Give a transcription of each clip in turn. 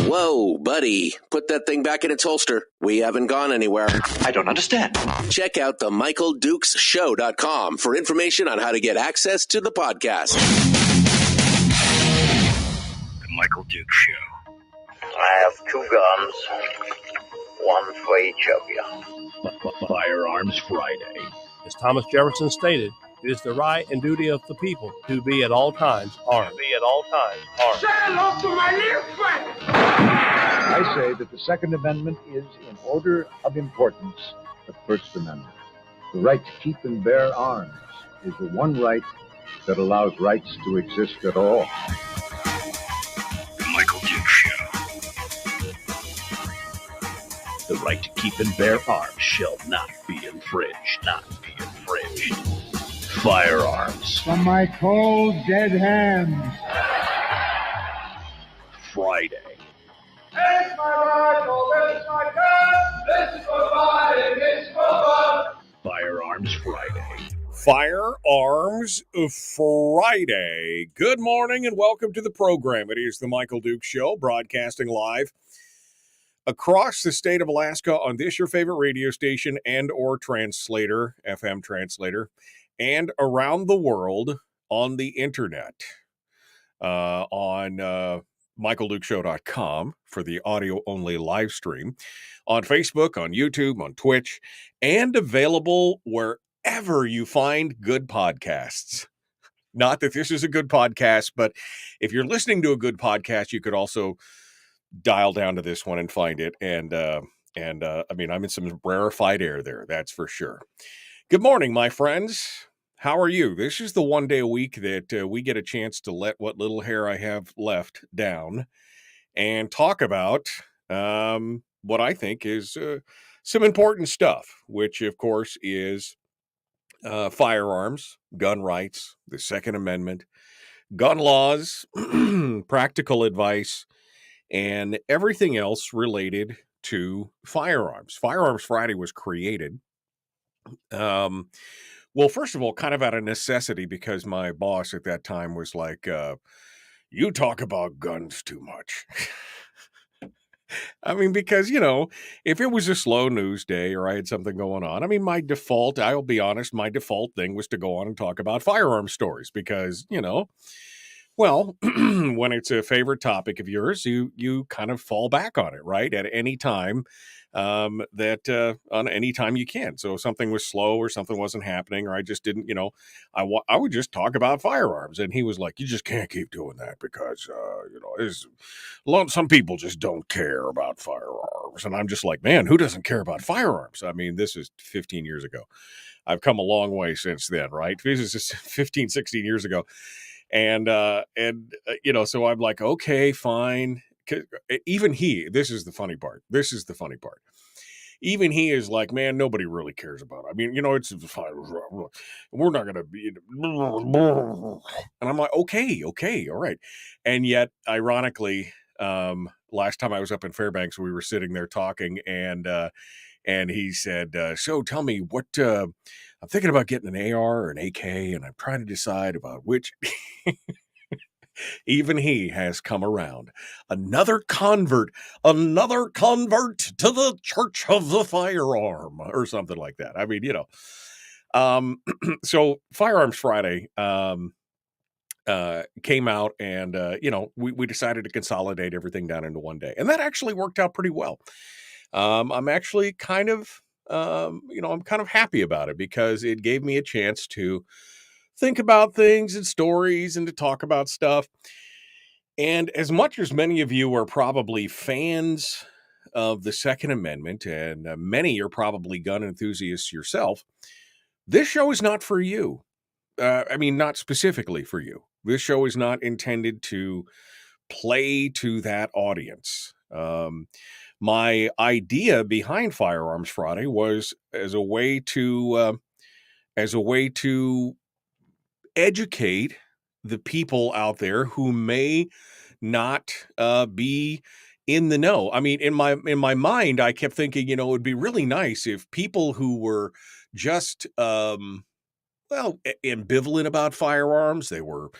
Whoa, buddy, put that thing back in its holster. We haven't gone anywhere. I don't understand. Check out the MichaelDukesShow.com for information on how to get access to the podcast. The Michael Dukes Show. I have 2 guns, one for each of you. Firearms Friday. As Thomas Jefferson stated, it is the right and duty of the people to be at all times armed. Say hello to my little friend. I say that the Second Amendment is, in order of importance, the First Amendment. The right to keep and bear arms is the one right that allows rights to exist at all. The Michael Dukes Show. The right to keep and bear arms shall not be infringed. Firearms. From my cold, dead hands. Friday. This is my rifle, this is my gun, this is for fighting, this is for fun. Firearms Friday. Firearms Friday. Good morning and welcome to the program. It is the Michael Dukes Show, broadcasting live across the state of Alaska on this your favorite radio station and or translator, FM translator, and around the world on the internet, on MichaelDukesShow.com for the audio-only live stream, on Facebook, on YouTube, on Twitch, and available wherever you find good podcasts. Not that this is a good podcast, but if you're listening to a good podcast, you could also dial down to this one and find it. And I mean, I'm in some rarefied air there, that's for sure. Good morning, my friends. How are you? This is the one day a week that we get a chance to let what little hair I have left down and talk about what I think is some important stuff, which, of course, is firearms, gun rights, the Second Amendment, gun laws, practical advice, and everything else related to firearms. Firearms Friday was created, well, first of all, kind of out of necessity, because my boss at that time was like, you talk about guns too much. I mean, because, you know, if it was a slow news day or I had something going on, I mean, I'll be honest, my default thing was to go on and talk about firearm stories because, you know, well, when it's a favorite topic of yours, you kind of fall back on it, right? At any time on any time you can. So if something was slow or something wasn't happening or I just didn't, you know, I would just talk about firearms. And he was like, you just can't keep doing that because, you know, some people just don't care about firearms. And I'm just like, man, who doesn't care about firearms? I mean, this is 15 years ago. I've come a long way since then, right? This is just 15, 16 years ago. And you know, so I'm like, okay, fine. Even this is the funny part. even he is like, man, nobody really cares about it. I mean, it's fine. We're not going to be. And I'm like, okay, all right. And yet, ironically, last time I was up in Fairbanks, we were sitting there talking, and he said, so tell me what, I'm thinking about getting an AR or an AK, and I'm trying to decide about which. Even he has come around. Another convert to the Church of the Firearm or something like that. I mean, so Firearms Friday came out, and, we decided to consolidate everything down into one day. And that actually worked out pretty well. I'm actually kind of, I'm kind of happy about it because it gave me a chance to think about things and stories and to talk about stuff. And as much as many of you are probably fans of the Second Amendment, and many are probably gun enthusiasts yourself, this show is not for you. Not specifically for you. This show is not intended to play to that audience. My idea behind Firearms Friday was as a way to educate the people out there who may not be in the know. I mean, in my mind, I kept thinking, it would be really nice if people who were just ambivalent about firearms, they were,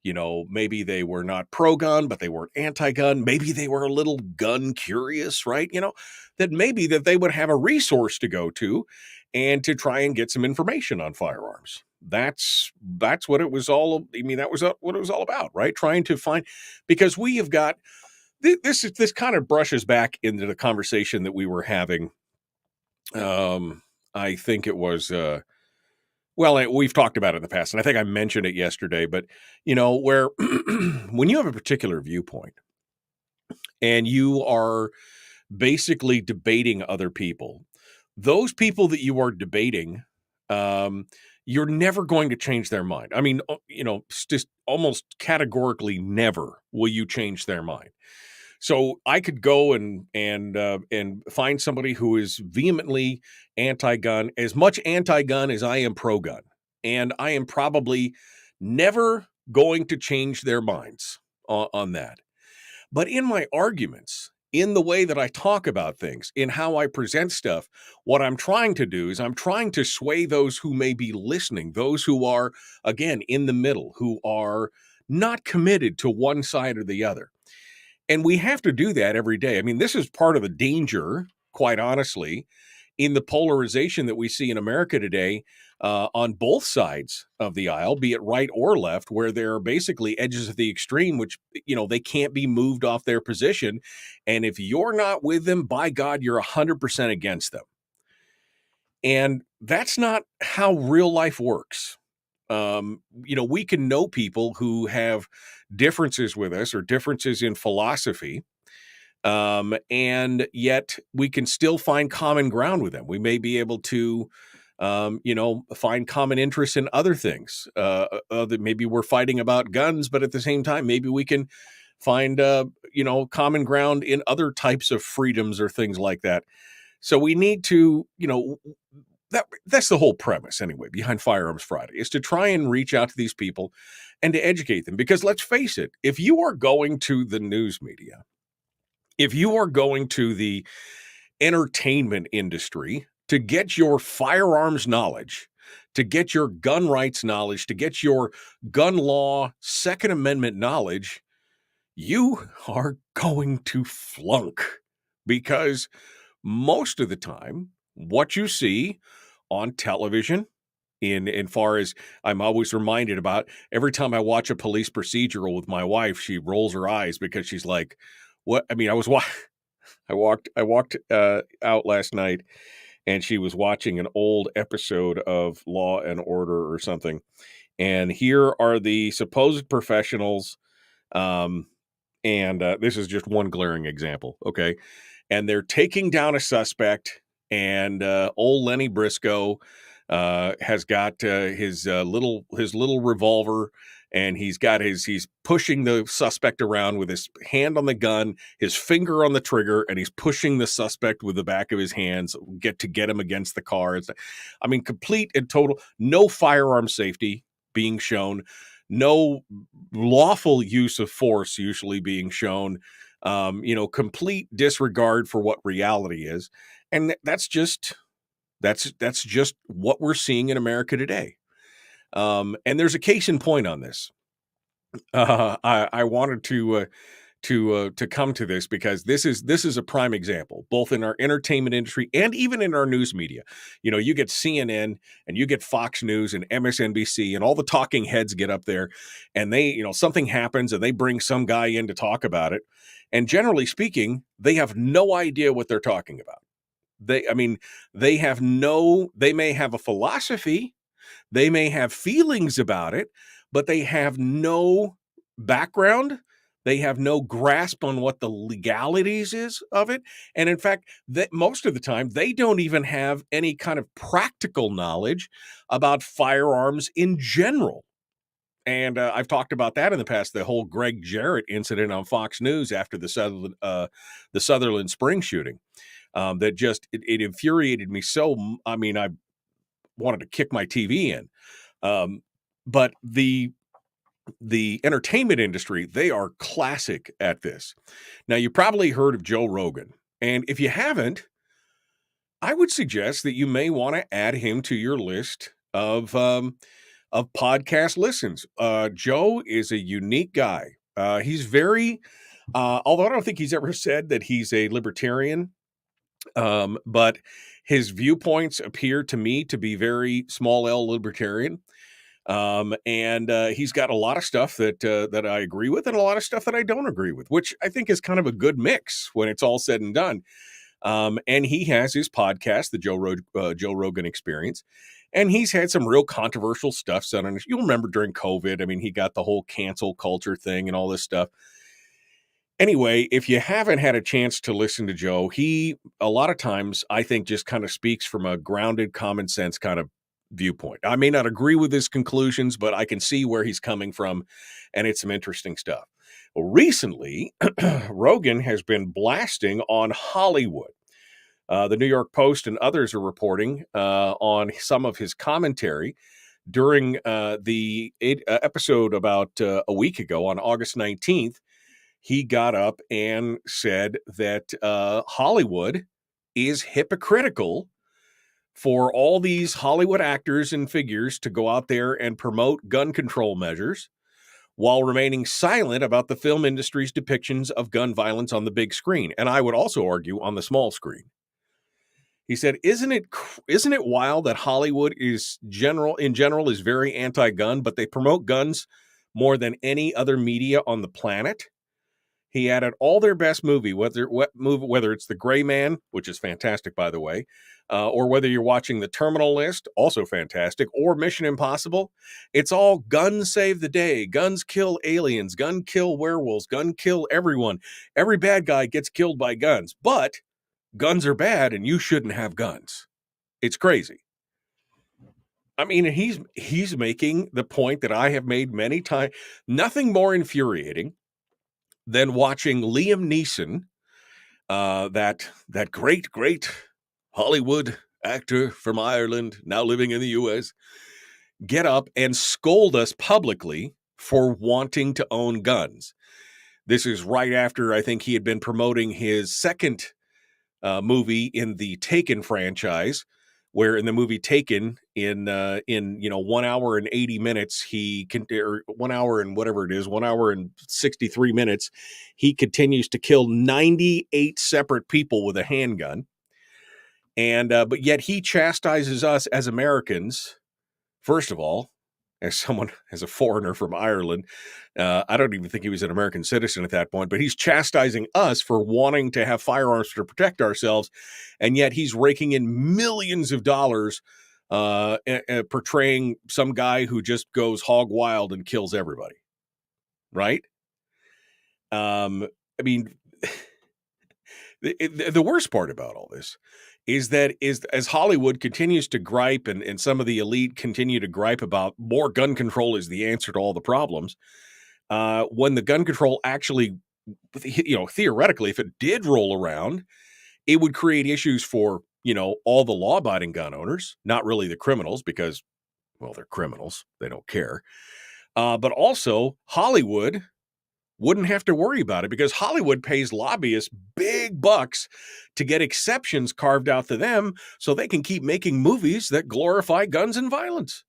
maybe they were not pro-gun, but they weren't anti-gun. Maybe they were a little gun curious, right? That maybe that they would have a resource to go to and to try and get some information on firearms. That's what it was all. That was what it was all about, right? Trying to find, because we have got this kind of brushes back into the conversation that we were having. I think it was, we've talked about it in the past, and I think I mentioned it yesterday, but where when you have a particular viewpoint and you are basically debating other people, those people that you are debating, you're never going to change their mind. I mean, just almost categorically never will you change their mind. So I could go and find somebody who is vehemently anti-gun, as much anti-gun as I am pro-gun, and I am probably never going to change their minds on that. But in my arguments, in the way that I talk about things, in how I present stuff, what I'm trying to do is I'm trying to sway those who may be listening, those who are, again, in the middle, who are not committed to one side or the other. And we have to do that every day. I mean, this is part of the danger, quite honestly, in the polarization that we see in America today on both sides of the aisle, be it right or left, where there are basically edges of the extreme, which, they can't be moved off their position. And if you're not with them, by God, you're 100% against them. And that's not how real life works. We can know people who have differences with us or differences in philosophy, and yet we can still find common ground with them. We may be able to, find common interests in other things. Maybe we're fighting about guns, but at the same time, maybe we can find, common ground in other types of freedoms or things like that. So we need to, that's the whole premise anyway behind Firearms Friday, is to try and reach out to these people and to educate them. Because let's face it, if you are going to the news media, if you are going to the entertainment industry to get your firearms knowledge, to get your gun rights knowledge, to get your gun law, Second Amendment knowledge, you are going to flunk, because most of the time, what you see on television, in far as I'm always reminded about, every time I watch a police procedural with my wife, she rolls her eyes because she's like, "What?" I mean, I walked out last night, and she was watching an old episode of Law and Order or something, and here are the supposed professionals, and this is just one glaring example, okay? And they're taking down a suspect, and old Lenny Briscoe has got his little revolver, and he's pushing the suspect around with his hand on the gun, his finger on the trigger, and he's pushing the suspect with the back of his hands to get him against the car. I mean, complete and total, no firearm safety being shown, no lawful use of force usually being shown, complete disregard for what reality is. And that's just what we're seeing in America today. And there's a case in point on this. I wanted to come to this because this is a prime example, both in our entertainment industry and even in our news media. You get CNN and you get Fox News and MSNBC, and all the talking heads get up there, and they, something happens and they bring some guy in to talk about it. And generally speaking, they have no idea what they're talking about. They may have a philosophy, they may have feelings about it, but they have no background. They have no grasp on what the legalities is of it. And in fact, most of the time, they don't even have any kind of practical knowledge about firearms in general. And I've talked about that in the past, the whole Greg Jarrett incident on Fox News after the Sutherland Spring shooting. That just, it infuriated me so. I mean, I wanted to kick my TV in. But the entertainment industry, they are classic at this. Now, you probably heard of Joe Rogan. And if you haven't, I would suggest that you may want to add him to your list of podcast listens. Joe is a unique guy. He's very, although I don't think he's ever said that he's a libertarian, but his viewpoints appear to me to be very small L libertarian. And he's got a lot of stuff that I agree with and a lot of stuff that I don't agree with, which I think is kind of a good mix when it's all said and done. And he has his podcast, the Joe Rogan Experience, and he's had some real controversial stuff said on it. You'll remember during COVID, I mean, he got the whole cancel culture thing and all this stuff. Anyway, if you haven't had a chance to listen to Joe, he, a lot of times, I think, just kind of speaks from a grounded, common sense kind of viewpoint. I may not agree with his conclusions, but I can see where he's coming from, and it's some interesting stuff. Well, recently, Rogan has been blasting on Hollywood. The New York Post and others are reporting on some of his commentary during the episode about a week ago on August 19th. He got up and said that Hollywood is hypocritical for all these Hollywood actors and figures to go out there and promote gun control measures while remaining silent about the film industry's depictions of gun violence on the big screen. And I would also argue on the small screen. He said, isn't it wild that Hollywood in general is very anti-gun, but they promote guns more than any other media on the planet? He added all their best movie, whether it's The Gray Man, which is fantastic, by the way, or whether you're watching The Terminal List, also fantastic, or Mission Impossible, it's all guns save the day, guns kill aliens, gun kill werewolves, gun kill everyone. Every bad guy gets killed by guns, but guns are bad and you shouldn't have guns. It's crazy. I mean, he's making the point that I have made many times. Nothing more infuriating than watching Liam Neeson, that great Hollywood actor from Ireland, now living in the U.S., get up and scold us publicly for wanting to own guns. This is right after I think he had been promoting his second movie in the Taken franchise, where in the movie Taken, in 1 hour and 80 minutes, or 1 hour and whatever it is, 1 hour and 63 minutes, he continues to kill 98 separate people with a handgun. And but yet he chastises us as Americans, first of all, as a foreigner from Ireland. I don't even think he was an American citizen at that point, but he's chastising us for wanting to have firearms to protect ourselves. And yet he's raking in millions of dollars portraying some guy who just goes hog wild and kills everybody. Right? I mean, the worst part about all this is that as Hollywood continues to gripe and some of the elite continue to gripe about more gun control is the answer to all the problems, when the gun control actually, theoretically, if it did roll around, it would create issues for, all the law-abiding gun owners, not really the criminals because, well, they're criminals. They don't care. But also Hollywood wouldn't have to worry about it because Hollywood pays lobbyists big bucks to get exceptions carved out to them so they can keep making movies that glorify guns and violence.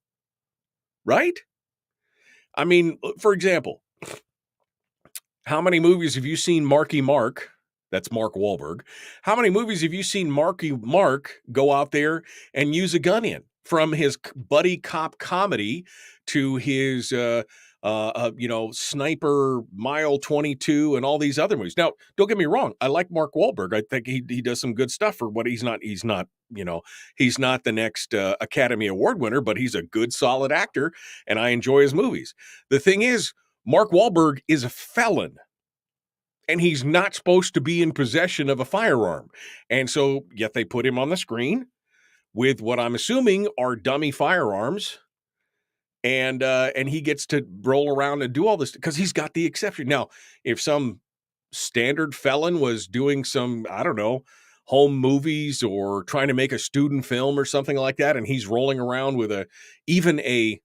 Right? I mean, for example, how many movies have you seen Marky Mark? That's Mark Wahlberg. How many movies have you seen Marky Mark go out there and use a gun in? From his buddy cop comedy to his Sniper, Mile 22, and all these other movies. Now, don't get me wrong. I like Mark Wahlberg. I think he does some good stuff for what he's not the next Academy Award winner, but he's a good, solid actor, and I enjoy his movies. The thing is, Mark Wahlberg is a felon, and he's not supposed to be in possession of a firearm. And so, yet they put him on the screen with what I'm assuming are dummy firearms. And he gets to roll around and do all this because he's got the exception. Now, if some standard felon was doing some, I don't know, home movies or trying to make a student film or something like that, and he's rolling around with even a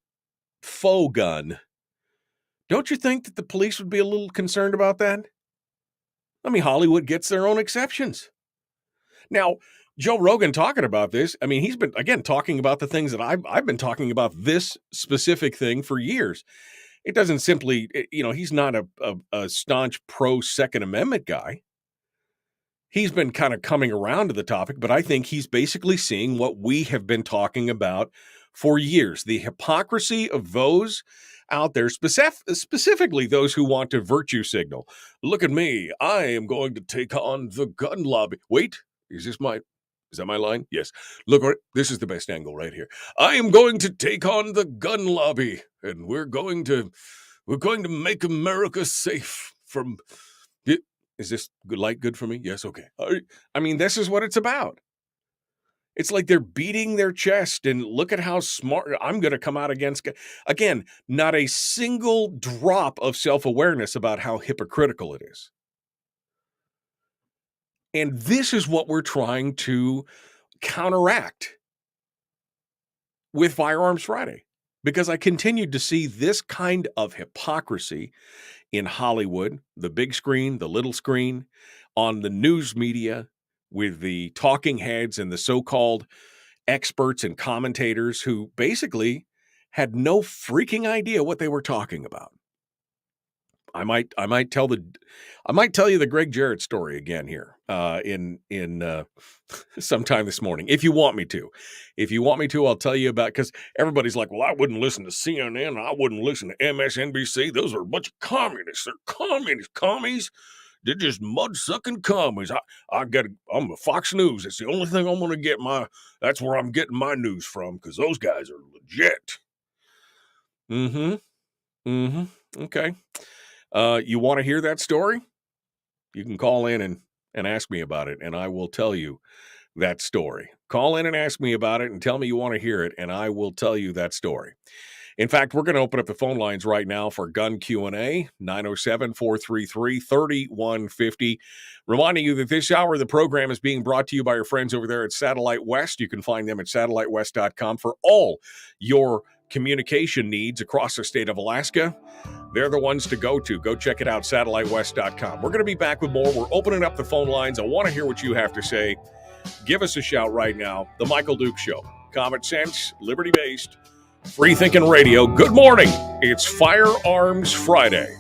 faux gun, don't you think that the police would be a little concerned about that? I mean, Hollywood gets their own exceptions. Now, Joe Rogan talking about this, I mean, he's been, again, talking about the things that I've been talking about this specific thing for years. It doesn't simply, he's not a staunch pro-Second Amendment guy. He's been kind of coming around to the topic, but I think he's basically seeing what we have been talking about for years. The hypocrisy of those out there, specifically those who want to virtue signal. Look at me. I am going to take on the gun lobby. Wait, is that my line? Yes. Look, this is the best angle right here. I am going to take on the gun lobby, and we're going to make America safe from. Is this light good for me? Yes. Okay. I mean, this is what it's about. It's like they're beating their chest, and look at how smart I'm going to come out against. Again, not a single drop of self-awareness about how hypocritical it is. And this is what we're trying to counteract with Firearms Friday, because I continued to see this kind of hypocrisy in Hollywood, the big screen, the little screen, on the news media, with the talking heads and the so-called experts and commentators who basically had no freaking idea what they were talking about. I might tell you the Greg Jarrett story again here in sometime this morning if you want me to. If you want me to, I'll tell you about, because everybody's like, well, I wouldn't listen to CNN, I wouldn't listen to MSNBC. Those are a bunch of communists. They're commies. They're just mud-sucking commies. I'm a Fox News. It's the only thing I'm going to get that's where I'm getting my news from, because those guys are legit. Okay. You want to hear that story? You can call in and ask me about it, and I will tell you that story. Call in and ask me about it and tell me you want to hear it, and I will tell you that story. In fact, we're going to open up the phone lines right now for Gun Q&A, 907-433-3150. Reminding you that this hour of the program is being brought to you by our friends over there at Satellite West. You can find them at satellitewest.com for all your communication needs across the state of Alaska. They're the ones to go to. Go check it out, satellitewest.com. We're going to be back with more. We're opening up the phone lines. I want to hear what you have to say. Give us a shout right now. The Michael Duke Show. Common sense, liberty-based, free-thinking radio. Good morning. It's Firearms Friday.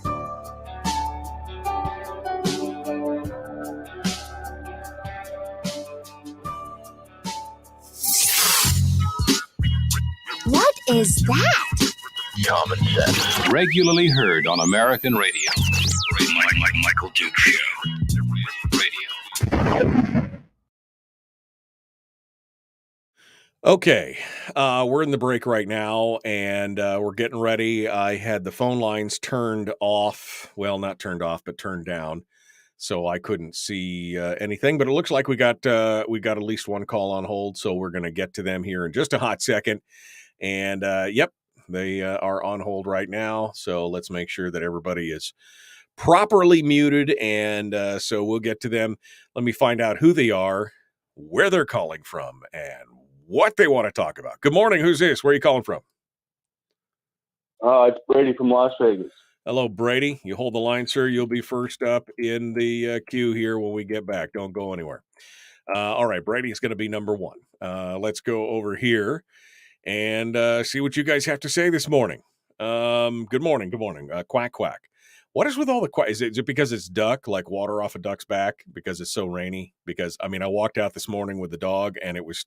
What is that? Common sense. Regularly heard on American radio. Michael Duke Show. Radio. Okay, we're in the break right now, and we're getting ready. I had the phone lines turned off. Well, not turned off, but turned down so I couldn't see anything. But it looks like we got at least one call on hold, so we're going to get to them here in just a hot second. And yep, they are on hold right now. So let's make sure that everybody is properly muted, and so we'll get to them. Let me find out who they are, where they're calling from, and what they want to talk about. Good morning. Who's this? Where are you calling from? It's Brady from Las Vegas. Hello, Brady. You hold the line, sir. You'll be first up in the queue here when we get back. Don't go anywhere. All right, Brady is going to be number one. Let's go over here and see what you guys have to say this morning. Good morning. Good morning. Quack, quack. What is with all the quack? Is it because it's duck, like water off a duck's back, because it's so rainy? Because, I mean, I walked out this morning with the dog, and it was...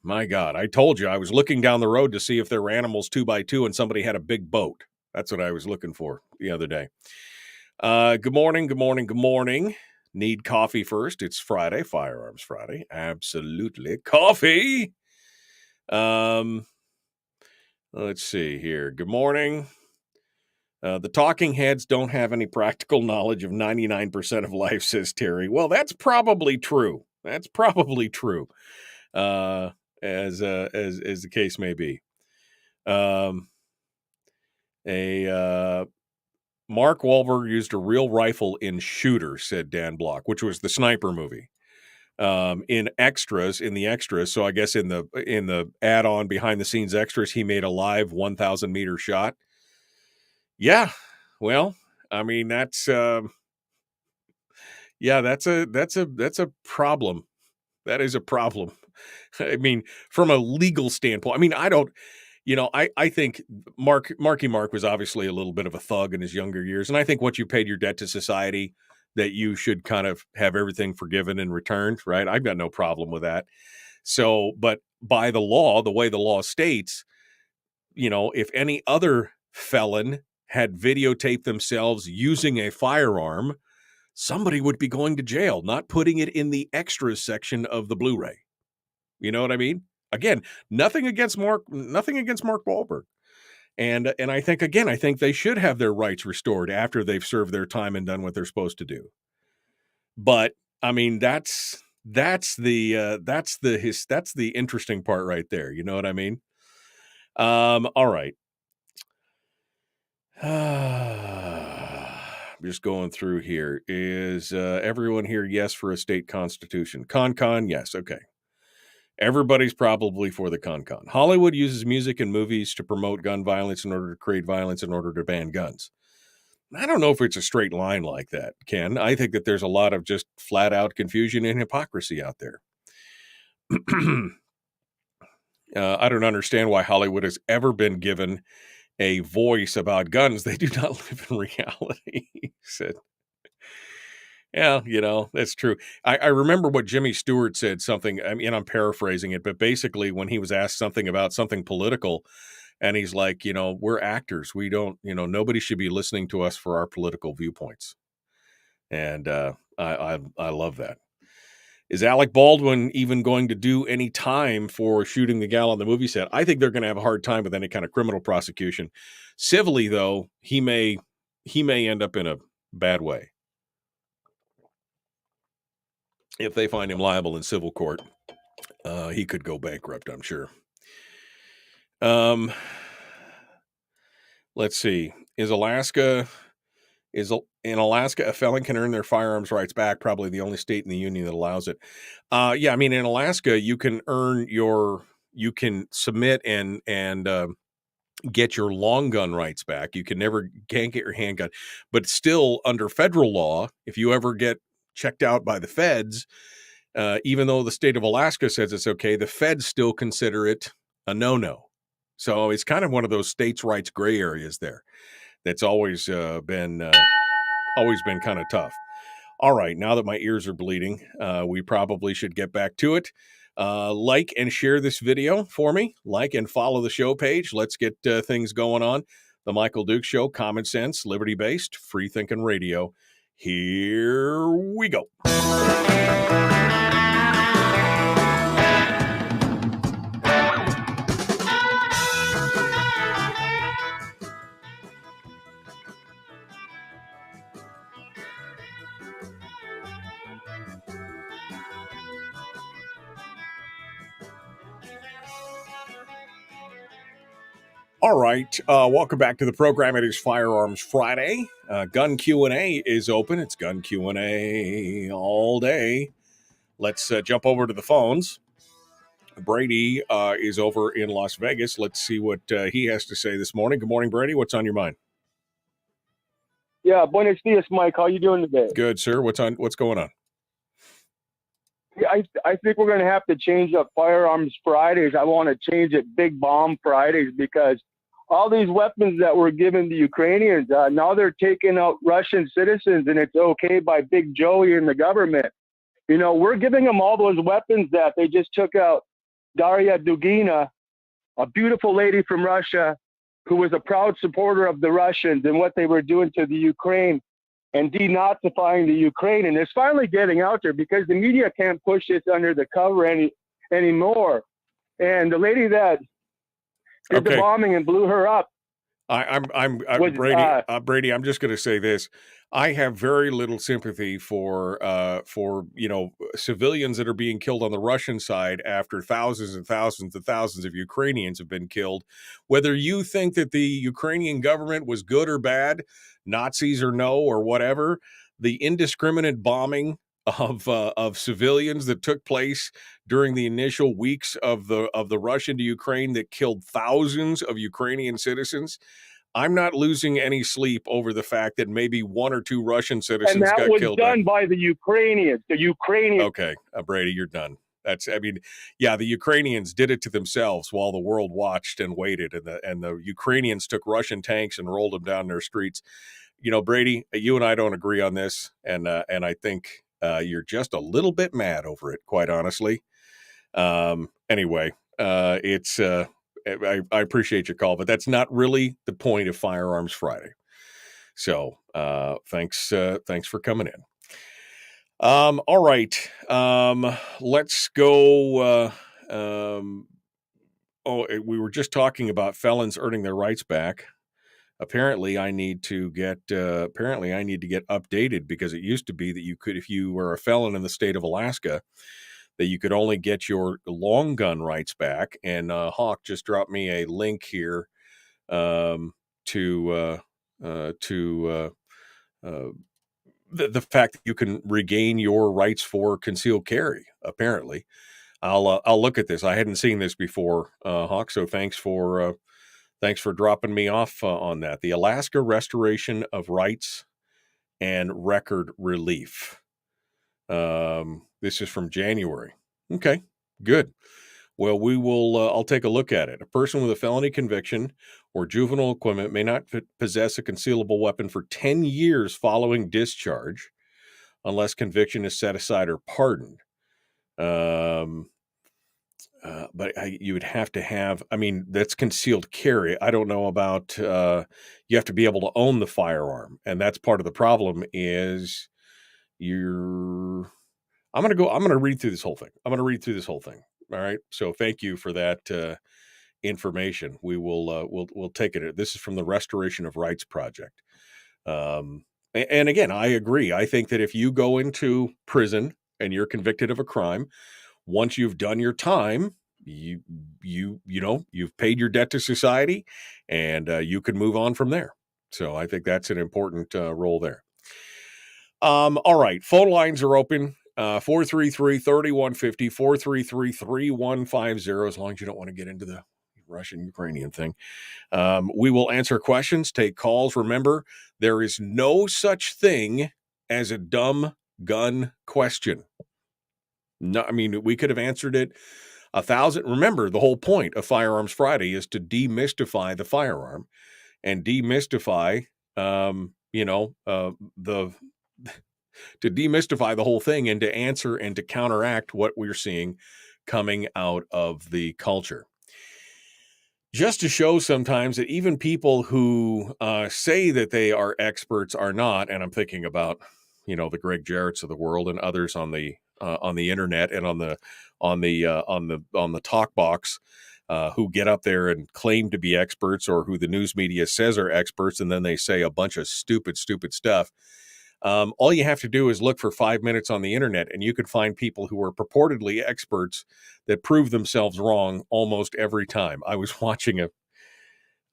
My God, I told you I was looking down the road to see if there were animals 2x2 and somebody had a big boat. That's what I was looking for the other day. Good morning, good morning, good morning. Need coffee first. It's Friday, Firearms Friday. Absolutely. Coffee. Let's see here. Good morning. The talking heads don't have any practical knowledge of 99% of life, says Terry. Well, that's probably true. That's probably true. As the case may be. Mark Wahlberg used a real rifle in Shooter, said Dan Block, which was the sniper movie. In the extras, so I guess in the add-on behind the scenes extras, he made a live 1,000 meter shot. Yeah, well, I mean that's a problem. That is a problem. I mean, from a legal standpoint, I mean, I think Marky Mark was obviously a little bit of a thug in his younger years. And I think once you paid your debt to society, that you should kind of have everything forgiven and returned, right? I've got no problem with that. So, but by the law, the way the law states, if any other felon had videotaped themselves using a firearm, somebody would be going to jail, not putting it in the extras section of the Blu-ray. You know what I mean? Again, nothing against Mark Wahlberg. And I think they should have their rights restored after they've served their time and done what they're supposed to do. But I mean, that's the interesting part right there. You know what I mean? All right. Just going through here. Is everyone here yes for a state constitution? Con, yes. Okay. Everybody's probably for the con. Hollywood uses music and movies to promote gun violence in order to create violence in order to ban guns. I don't know if it's a straight line like that, Ken. I think that there's a lot of just flat out confusion and hypocrisy out there. I don't understand why Hollywood has ever been given a voice about guns. They do not live in reality, he said. Yeah, that's true. I remember what Jimmy Stewart said something, I mean, I'm paraphrasing it, but basically when he was asked something about something political, and he's like, we're actors. We don't, nobody should be listening to us for our political viewpoints. And I love that. Is Alec Baldwin even going to do any time for shooting the gal on the movie set? I think they're going to have a hard time with any kind of criminal prosecution. Civilly, though, he may end up in a bad way. If they find him liable in civil court, he could go bankrupt, I'm sure. Let's see. In Alaska, a felon can earn their firearms rights back, probably the only state in the union that allows it. Yeah, I mean, in Alaska, you can submit and get your long gun rights back. You can't get your handgun, but still under federal law, if you ever get checked out by the feds, even though the state of Alaska says it's okay, the feds still consider it a no-no. So it's kind of one of those states' rights gray areas there. That's always been kind of tough. All right, now that my ears are bleeding, we probably should get back to it. Like and share this video for me. Like and follow the show page. Let's get things going on. The Michael Dukes Show, common sense, liberty-based, free-thinking radio. Here we go. All right, welcome back to the program. It is Firearms Friday. Gun Q&A is open. It's Gun Q&A all day. Let's jump over to the phones. Brady is over in Las Vegas. Let's see what he has to say this morning. Good morning, Brady. What's on your mind? Yeah, buenos dias, Mike. How you doing today? Good, sir. What's going on? Yeah, I think we're going to have to change up Firearms Fridays. I want to change it Big Bomb Fridays, because all these weapons that were given to Ukrainians, now they're taking out Russian citizens, and it's okay by Big Joey and the government. You know, we're giving them all those weapons that they just took out Daria Dugina, a beautiful lady from Russia who was a proud supporter of the Russians and what they were doing to the Ukraine and denazifying the Ukraine. And it's finally getting out there because the media can't push this under the cover anymore. And the lady that did the bombing and blew her up. Brady, I'm just going to say this. I have very little sympathy for civilians that are being killed on the Russian side after thousands and thousands and thousands of Ukrainians have been killed. Whether you think that the Ukrainian government was good or bad, Nazis or no or whatever, the indiscriminate bombing of civilians that took place during the initial weeks of the Russian to Ukraine that killed thousands of Ukrainian citizens. I'm not losing any sleep over the fact that maybe one or two Russian citizens got killed. And that was done by the Ukrainians. Okay, Brady, you're done. The Ukrainians did it to themselves while the world watched and waited, and the Ukrainians took Russian tanks and rolled them down their streets. You know, Brady, you and I don't agree on this, and I think you're just a little bit mad over it, quite honestly. Anyway, it's. I appreciate your call, but that's not really the point of Firearms Friday. So thanks for coming in. All right, let's go. We were just talking about felons earning their rights back. Apparently, I need to get updated, because it used to be that you could, if you were a felon in the state of Alaska, that you could only get your long gun rights back. And Hawk just dropped me a link here to the fact that you can regain your rights for concealed carry. Apparently, I'll look at this. I hadn't seen this before, Hawk. So thanks for dropping me off on that. The Alaska Restoration of Rights and Record Relief. This is from January. Okay, good. Well, we will. I'll take a look at it. A person with a felony conviction or juvenile equivalent may not possess a concealable weapon for 10 years following discharge, unless conviction is set aside or pardoned. But you would have to have. I mean, that's concealed carry. I don't know about. You have to be able to own the firearm, and that's part of the problem. Is I'm going to read through this whole thing. All right. So thank you for that information. We will we'll take it. This is from the Restoration of Rights Project. And again, I agree. I think that if you go into prison and you're convicted of a crime, once you've done your time, you've paid your debt to society, and you can move on from there. So I think that's an important role there. All right. Phone lines are open. 433-3150, 433-3150, as long as you don't want to get into the Russian-Ukrainian thing. We will answer questions, take calls. Remember, there is no such thing as a dumb gun question. No, I mean, we could have answered it 1,000. Remember, the whole point of Firearms Friday is to demystify the firearm and demystify, to demystify the whole thing, and to answer and to counteract what we're seeing coming out of the culture. Just to show sometimes that even people who say that they are experts are not, and I'm thinking about, the Greg Jarrett's of the world and others on the internet and on the talk box who get up there and claim to be experts, or who the news media says are experts, and then they say a bunch of stupid stuff. All you have to do is look for 5 minutes on the internet, and you can find people who are purportedly experts that prove themselves wrong almost every time. I was watching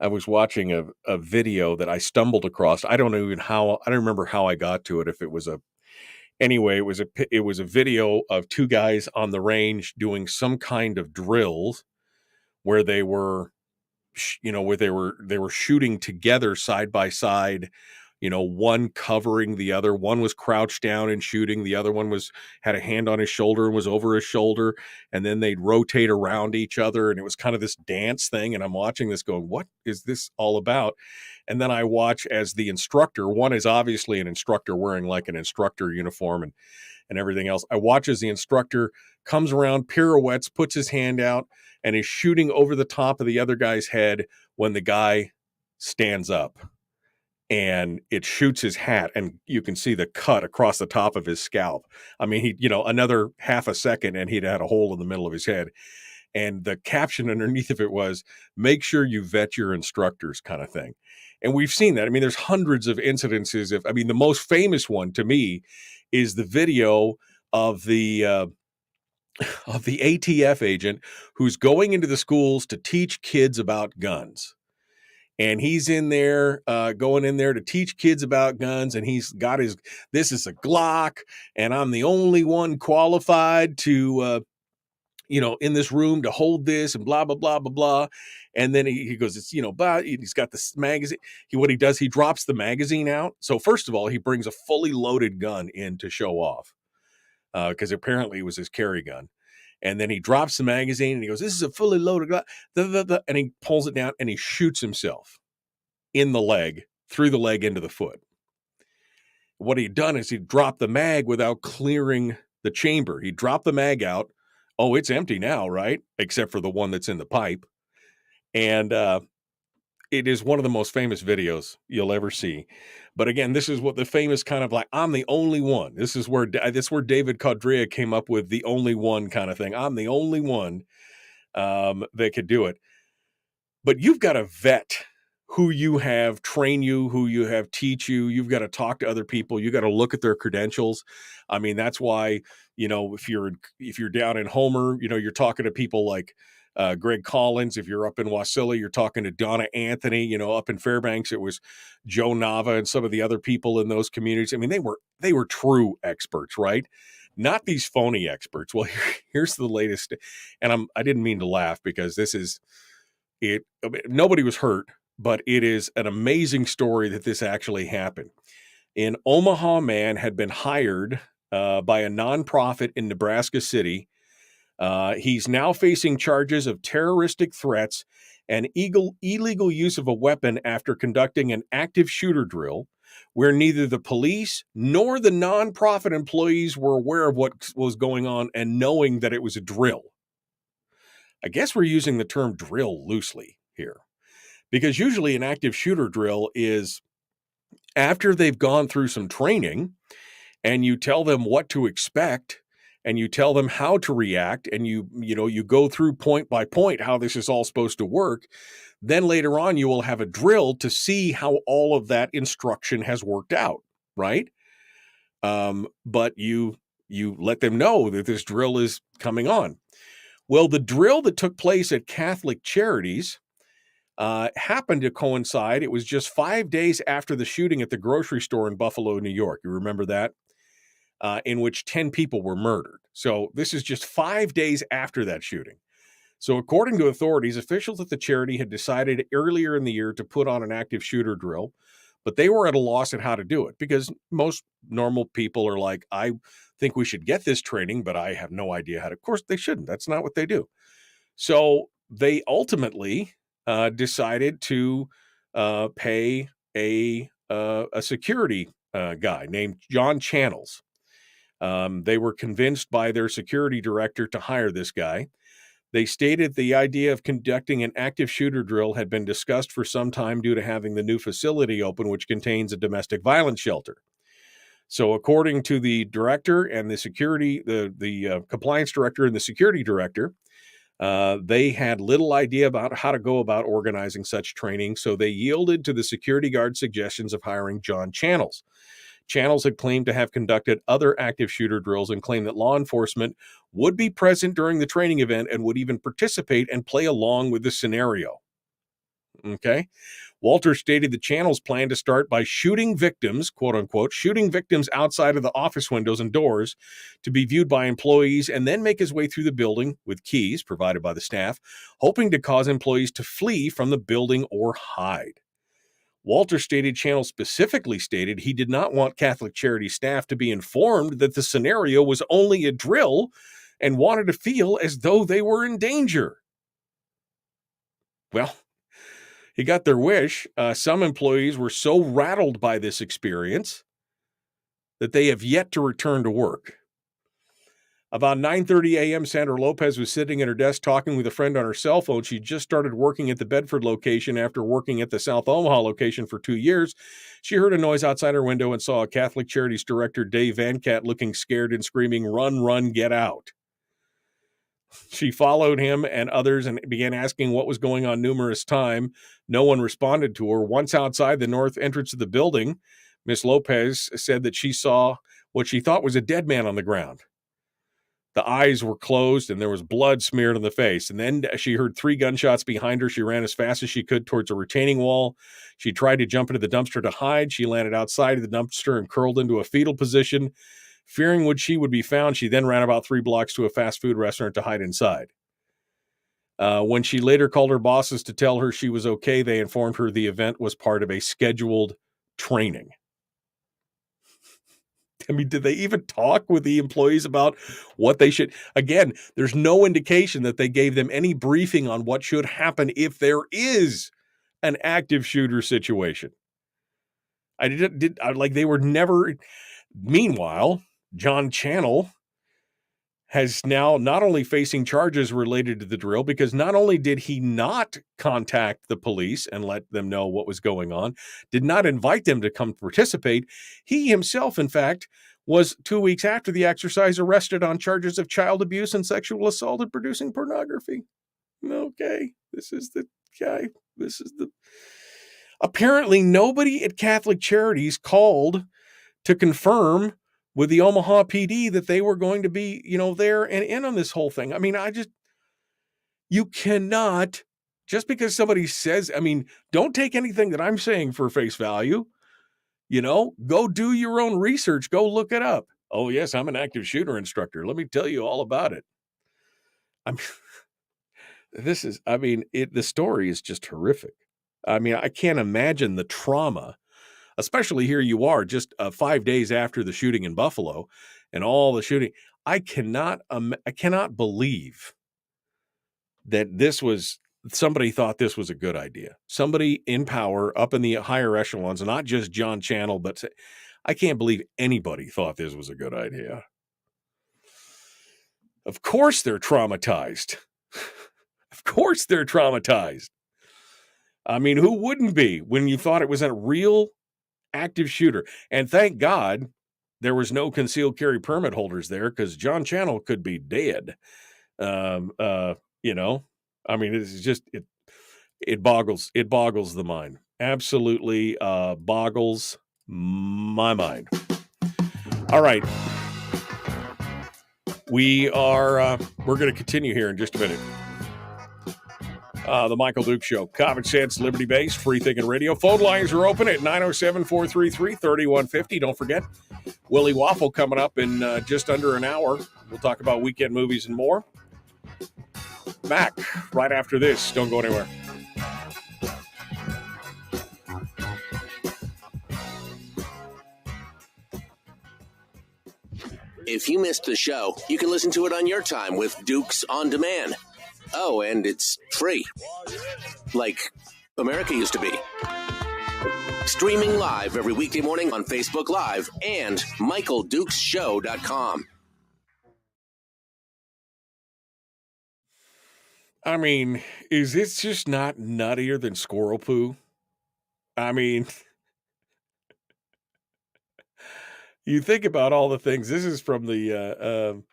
I was watching a video that I stumbled across. I don't remember how I got to it. If it was anyway, it was a video of two guys on the range doing some kind of drills where they were, where they were shooting together side by side, one covering the other. One was crouched down and shooting. The other one had a hand on his shoulder and was over his shoulder. And then they'd rotate around each other. And it was kind of this dance thing. And I'm watching this going, what is this all about? And then I watch as the instructor, one is obviously an instructor wearing like an instructor uniform and everything else. I watch as the instructor comes around, pirouettes, puts his hand out, and is shooting over the top of the other guy's head when the guy stands up. And it shoots his hat, and you can see the cut across the top of his scalp. I mean, another half a second, and he'd had a hole in the middle of his head. And the caption underneath of it was, "Make sure you vet your instructors," kind of thing. And we've seen that. I mean, there's hundreds of incidences. The most famous one to me is the video of the ATF agent who's going into the schools to teach kids about guns. And he's in there, going in there to teach kids about guns. And he's got this is a Glock, and I'm the only one qualified to, in this room to hold this, and blah, blah, blah, blah, blah. And then he goes, but he's got this magazine. What he does, he drops the magazine out. So first of all, he brings a fully loaded gun in to show off, because apparently it was his carry gun. And then he drops the magazine and he goes, "This is a fully loaded gun." And he pulls it down and he shoots himself in the leg, through the leg into the foot. What he'd done is he dropped the mag without clearing the chamber. He dropped the mag out. Oh, it's empty now, right? Except for the one that's in the pipe. And it is one of the most famous videos you'll ever see. But again, this is what the famous kind of like, I'm the only one. This is where David Codrea came up with the only one kind of thing. I'm the only one that could do it. But you've got to vet who you have train you, who you have teach you. You've got to talk to other people. You got to look at their credentials. I mean, that's why, if you're down in Homer, you're talking to people like Greg Collins. If you're up in Wasilla, you're talking to Donna Anthony. Up in Fairbanks, it was Joe Nava and some of the other people in those communities. I mean, they were true experts, right? Not these phony experts. Well, here's the latest. And I didn't mean to laugh because this is it. Nobody was hurt, but it is an amazing story that this actually happened. An Omaha man had been hired by a nonprofit in Nebraska City. He's now facing charges of terroristic threats and illegal use of a weapon after conducting an active shooter drill where neither the police nor the nonprofit employees were aware of what was going on and knowing that it was a drill. I guess we're using the term drill loosely here, because usually an active shooter drill is after they've gone through some training and you tell them what to expect and you tell them how to react, and you go through point by point how this is all supposed to work. Then later on, you will have a drill to see how all of that instruction has worked out, right? But you let them know that this drill is coming on. Well, the drill that took place at Catholic Charities happened to coincide. It was just 5 days after the shooting at the grocery store in Buffalo, New York. You remember that? In which 10 people were murdered. So this is just 5 days after that shooting. So according to authorities, officials at the charity had decided earlier in the year to put on an active shooter drill, but they were at a loss at how to do it, because most normal people are like, I think we should get this training, but I have no idea how to. Of course, they shouldn't. That's not what they do. So they ultimately decided to pay a security guy named John Channels. They were convinced by their security director to hire this guy. They stated the idea of conducting an active shooter drill had been discussed for some time due to having the new facility open, which contains a domestic violence shelter. So according to the director and the security, the compliance director and the security director, they had little idea about how to go about organizing such training, so they yielded to the security guard suggestions of hiring John Channels. Channels had claimed to have conducted other active shooter drills and claimed that law enforcement would be present during the training event and would even participate and play along with the scenario. Okay. Walter stated the channel's plan to start by shooting victims, quote unquote, shooting victims outside of the office windows and doors to be viewed by employees, and then make his way through the building with keys provided by the staff, hoping to cause employees to flee from the building or hide. Walter stated channel specifically stated he did not want Catholic Charity staff to be informed that the scenario was only a drill and wanted to feel as though they were in danger. Well, he got their wish. Some employees were so rattled by this experience that they have yet to return to work. About 9:30 a.m., Sandra Lopez was sitting at her desk talking with a friend on her cell phone. She just started working at the Bedford location after working at the South Omaha location for 2 years. She heard a noise outside her window and saw a Catholic Charities director, Dave Van Cat, looking scared and screaming, "Run, run, get out." She followed him and others and began asking what was going on numerous times. No one responded to her. Once outside the north entrance of the building, Miss Lopez said that she saw what she thought was a dead man on the ground. The eyes were closed and there was blood smeared on the face. And then she heard 3 gunshots behind her. She ran as fast as she could towards a retaining wall. She tried to jump into the dumpster to hide. She landed outside of the dumpster and curled into a fetal position. Fearing she would be found, she then ran about 3 blocks to a fast food restaurant to hide inside. When she later called her bosses to tell her she was okay, they informed her the event was part of a scheduled training. I mean, did they even talk with the employees about what they should? Again, there's no indication that they gave them any briefing on what should happen if there is an active shooter situation. They were never. Meanwhile, John Channel has now not only facing charges related to the drill, because not only did he not contact the police and let them know what was going on, did not invite them to come participate, he himself, in fact, was 2 weeks after the exercise arrested on charges of child abuse and sexual assault and producing pornography. Okay, this is the guy. Apparently nobody at Catholic Charities called to confirm with the Omaha PD that they were going to be, there and in on this whole thing. I mean, you cannot, just because somebody says, don't take anything that I'm saying for face value. Go do your own research. Go look it up. Oh, yes, I'm an active shooter instructor. Let me tell you all about it. The story is just horrific. I can't imagine the trauma. Especially here you are just 5 days after the shooting in Buffalo and all the shooting. I cannot believe that somebody thought this was a good idea. Somebody in power up in the higher echelons, not just John Channel, but I can't believe anybody thought this was a good idea. Of course they're traumatized. Of course they're traumatized. Who wouldn't be when you thought it was a real active shooter? And thank God there was no concealed carry permit holders there, because John Channel could be dead. It's just it boggles the mind. Absolutely boggles my mind. All right. We're going to continue here in just a minute. The Michael Duke Show. Common sense, liberty-based, free-thinking radio. Phone lines are open at 907-433-3150. Don't forget, Willie Waffle coming up in just under an hour. We'll talk about weekend movies and more. Back right after this. Don't go anywhere. If you missed the show, you can listen to it on your time with Dukes On Demand. Oh, and it's free. Like America used to be. Streaming live every weekday morning on Facebook Live and MichaelDukesShow.com. Is this just not nuttier than squirrel poo? You think about all the things. This is from the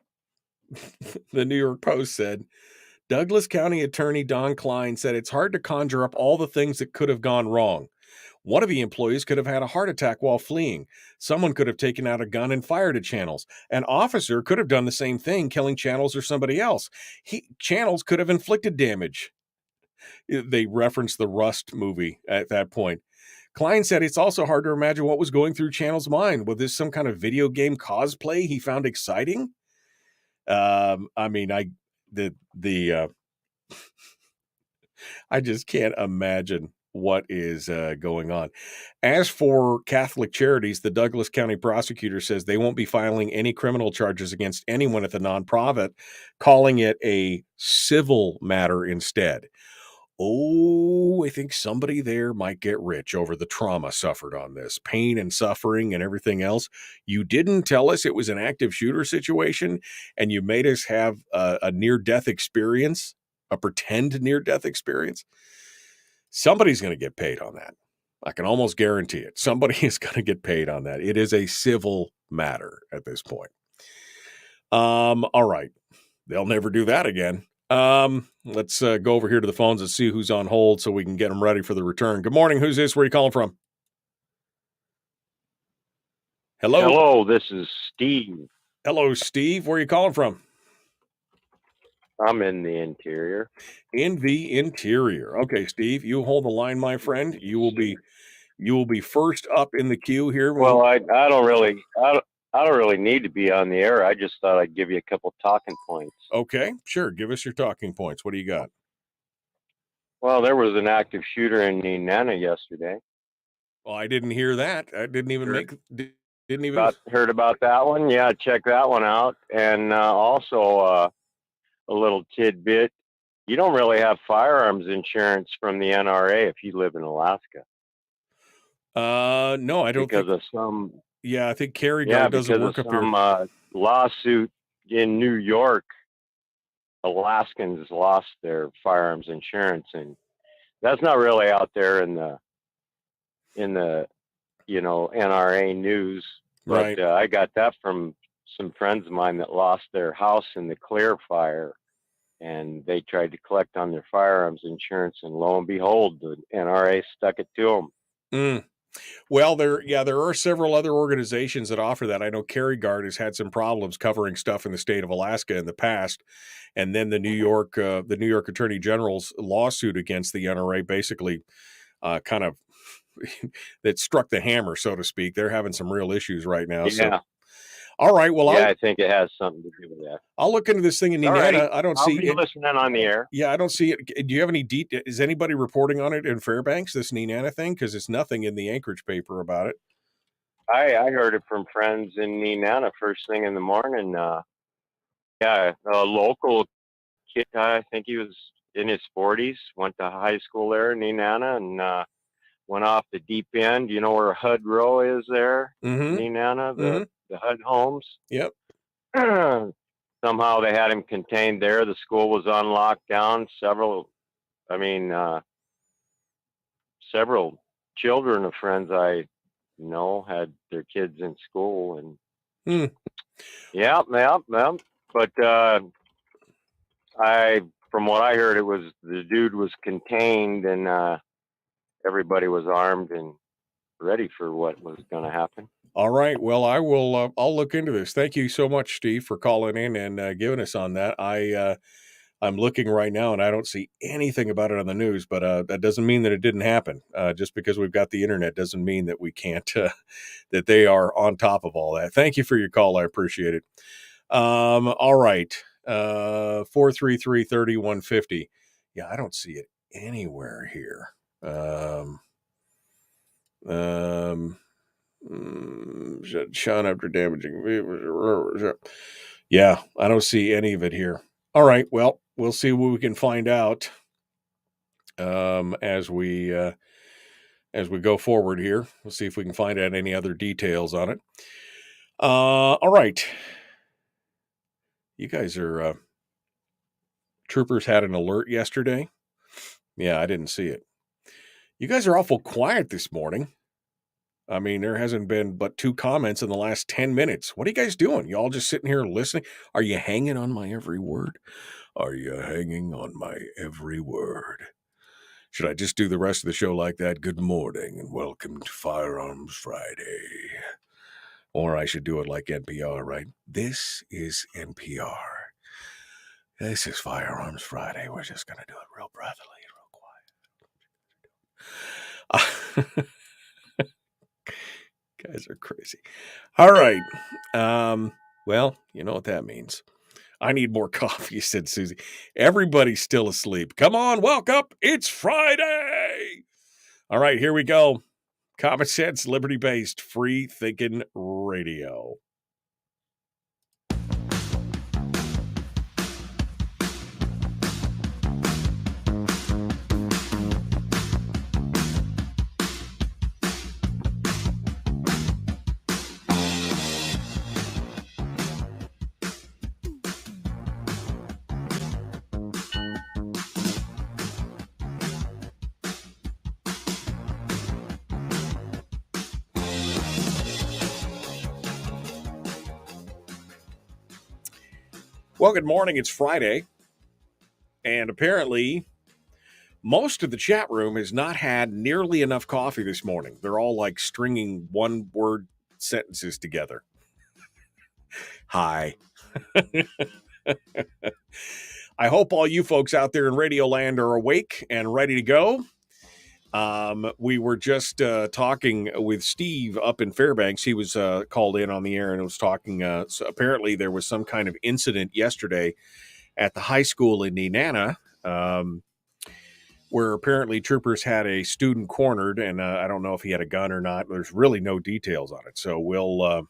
New York Post said, Douglas County Attorney Don Klein said it's hard to conjure up all the things that could have gone wrong. One of the employees could have had a heart attack while fleeing. Someone could have taken out a gun and fired at Channels. An officer could have done the same thing, killing Channels or somebody else. Channels could have inflicted damage. They referenced the Rust movie at that point. Klein said it's also hard to imagine what was going through Channel's mind. Was this some kind of video game cosplay he found exciting? I mean, I just can't imagine what is going on. As for Catholic Charities, the Douglas County prosecutor says they won't be filing any criminal charges against anyone at the nonprofit, calling it a civil matter instead. Oh, I think somebody there might get rich over the trauma suffered on this, pain and suffering and everything else. You didn't tell us it was an active shooter situation, and you made us have a near-death experience, a pretend near-death experience. Somebody's going to get paid on that. I can almost guarantee it. Somebody is going to get paid on that. It is a civil matter at this point. All right. They'll never do that again. Let's go over here to the phones and see who's on hold so we can get them ready for the return. Good morning. Who's this? Where are you calling from? Hello. Hello, this is Steve. Hello, Steve. Where are you calling from? I'm in the interior. In the interior. Okay, Steve, you hold the line, my friend. You will be first up in the queue here. Well, I don't really need to be on the air. I just thought I'd give you a couple talking points. Okay, sure. Give us your talking points. What do you got? Well, there was an active shooter in Nenana yesterday. Well, I didn't hear that. I didn't even heard about that one. Yeah, check that one out. And also a little tidbit. You don't really have firearms insurance from the NRA if you live in Alaska. No, I don't. Because of some. Yeah, I think Kerry doesn't work up here. Lawsuit in New York, Alaskans lost their firearms insurance, and that's not really out there in the NRA news. Right. But I got that from some friends of mine that lost their house in the Clear fire, and they tried to collect on their firearms insurance, and lo and behold, the NRA stuck it to them. Well, there are several other organizations that offer that. I know Kerry Guard has had some problems covering stuff in the state of Alaska in the past, and then the New York Attorney General's lawsuit against the NRA basically kind of that struck the hammer, so to speak. They're having some real issues right now. Yeah. So. All right. Well, I think it has something to do with that. I'll look into this thing in Nenana. Right. I don't I'll see be listening on the air. Yeah, I don't see it. Do you have any is anybody reporting on it in Fairbanks, this Nenana thing? Because it's nothing in the Anchorage paper about it. I heard it from friends in Nenana first thing in the morning. A local kid, I think he was in his 40s, went to high school there in Nenana, and went off the deep end. You know where HUD Row is there? Mm-hmm. Nenana, the HUD homes. Yep. Somehow they had him contained there. The school was on lockdown. Several children of friends I know had their kids in school, and yeah. But from what I heard, it was the dude was contained, and everybody was armed and ready for what was going to happen. All right. Well, I will. I'll look into this. Thank you so much, Steve, for calling in and giving us on that. I'm looking right now, and I don't see anything about it on the news. But that doesn't mean that it didn't happen. Just because we've got the internet doesn't mean that we can't. That they are on top of all that. Thank you for your call. I appreciate it. All right. 433-3150. Yeah, I don't see it anywhere here. Shot after damaging. Yeah, I don't see any of it here. All right, well, we'll see what we can find out as we go forward here. We'll see if we can find out any other details on it. All right, you guys are troopers had an alert yesterday. Yeah, I didn't see it. You guys are awful quiet this morning. I mean, there hasn't been but 2 comments in the last 10 minutes. What are you guys doing? You all just sitting here listening? Are you hanging on my every word? Are you hanging on my every word? Should I just do the rest of the show like that? Good morning and welcome to Firearms Friday. Or I should do it like NPR, right? This is NPR. This is Firearms Friday. We're just going to do it real breathily, real Guys are crazy. All right. Well, you know what that means. I need more coffee, said Susie. Everybody's still asleep. Come on, wake up. It's Friday. All right, here we go. Common sense, liberty-based, free-thinking radio. Well, good morning. It's Friday, and apparently most of the chat room has not had nearly enough coffee this morning. They're all like stringing one-word sentences together. Hi. I hope all you folks out there in Radio Land are awake and ready to go. We were just talking with Steve up in Fairbanks. He was called in on the air and was talking. So apparently there was some kind of incident yesterday at the high school in Nenana, where apparently troopers had a student cornered, and I don't know if he had a gun or not. There's really no details on it. So we'll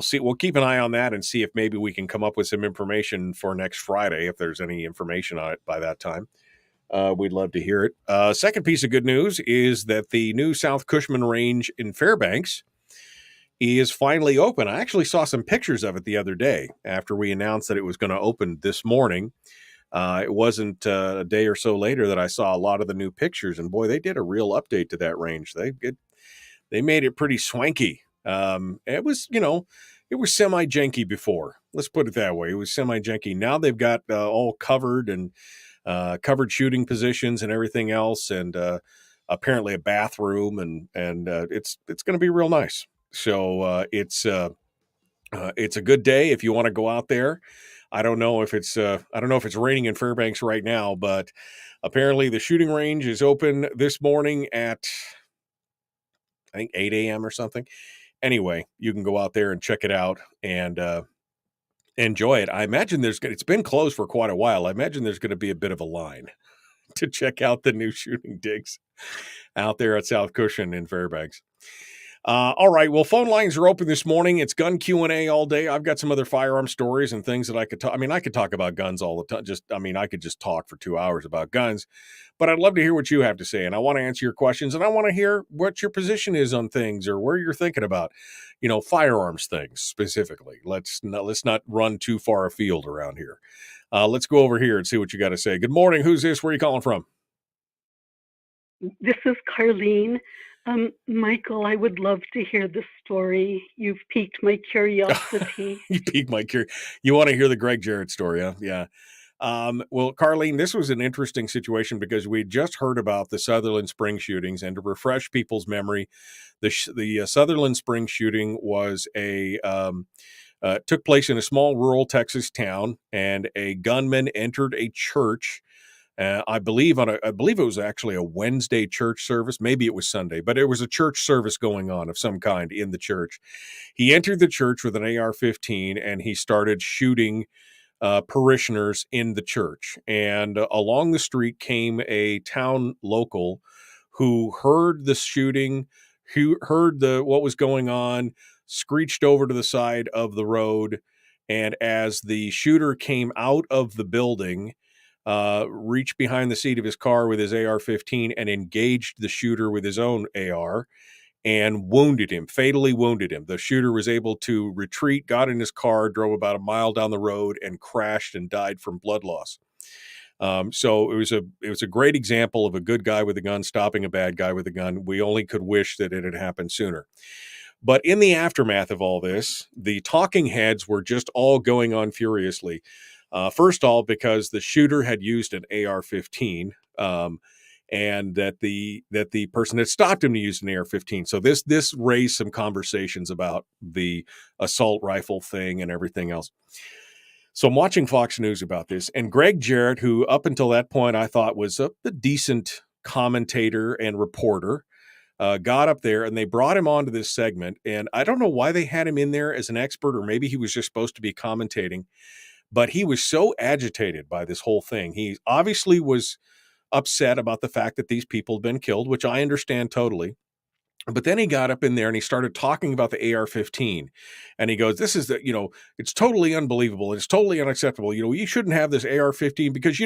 see. We'll keep an eye on that and see if maybe we can come up with some information for next Friday, if there's any information on it by that time. We'd love to hear it. Second piece of good news is that the new South Cushman Range in Fairbanks is finally open. I actually saw some pictures of it the other day after we announced that it was going to open this morning. It wasn't a day or so later that I saw a lot of the new pictures, and boy, they did a real update to that range. They made it pretty swanky. It was, it was semi-janky before. Let's put it that way. It was semi-janky. Now they've got all covered and covered shooting positions and everything else, and apparently a bathroom, and it's going to be real nice. So it's a good day if you want to go out there. I don't know if it's raining in Fairbanks right now, but apparently the shooting range is open this morning at I think 8 a.m. or something. Anyway, you can go out there and check it out and enjoy it. I imagine it's been closed for quite a while. I imagine there's going to be a bit of a line to check out the new shooting digs out there at South Cushman in Fairbanks. All right. Well, phone lines are open this morning. It's gun Q&A all day. I've got some other firearm stories and things that I could talk. I mean, I could talk about guns all the time. I could just talk for 2 hours about guns, but I'd love to hear what you have to say. And I want to answer your questions, and I want to hear what your position is on things or where you're thinking about, firearms things specifically. Let's not run too far afield around here. Let's go over here and see what you got to say. Good morning. Who's this? Where are you calling from? This is Carlene. Michael, I would love to hear the story. You've piqued my curiosity. You want to hear the Greg Jarrett story, huh? Yeah. Well, Carlene, this was an interesting situation because we just heard about the Sutherland Spring shootings, and to refresh people's memory, the Sutherland Spring shooting was took place in a small rural Texas town, and a gunman entered a church. I believe it was actually a Wednesday church service. Maybe it was Sunday, but it was a church service going on of some kind in the church. He entered the church with an AR-15 and he started shooting parishioners in the church. And along the street came a town local who heard the shooting, who heard what was going on, screeched over to the side of the road. And as the shooter came out of the building, reached behind the seat of his car with his AR-15 and engaged the shooter with his own AR and fatally wounded him. The shooter was able to retreat, got in his car, drove about a mile down the road and crashed and died from blood loss. So it was a great example of a good guy with a gun stopping a bad guy with a gun. We only could wish that it had happened sooner. But in the aftermath of all this, the talking heads were just all going on furiously. First of all, because the shooter had used an AR-15, and that the person had stopped him to use an AR-15. So this raised some conversations about the assault rifle thing and everything else. So I'm watching Fox News about this, and Greg Jarrett, who up until that point I thought was a decent commentator and reporter, got up there and they brought him onto this segment. And I don't know why they had him in there as an expert, or maybe he was just supposed to be commentating, but he was so agitated by this whole thing. He obviously was upset about the fact that these people had been killed, which I understand totally. But then he got up in there and he started talking about the AR-15, and he goes, this is the, it's totally unbelievable. And it's totally unacceptable. You shouldn't have this AR-15 because,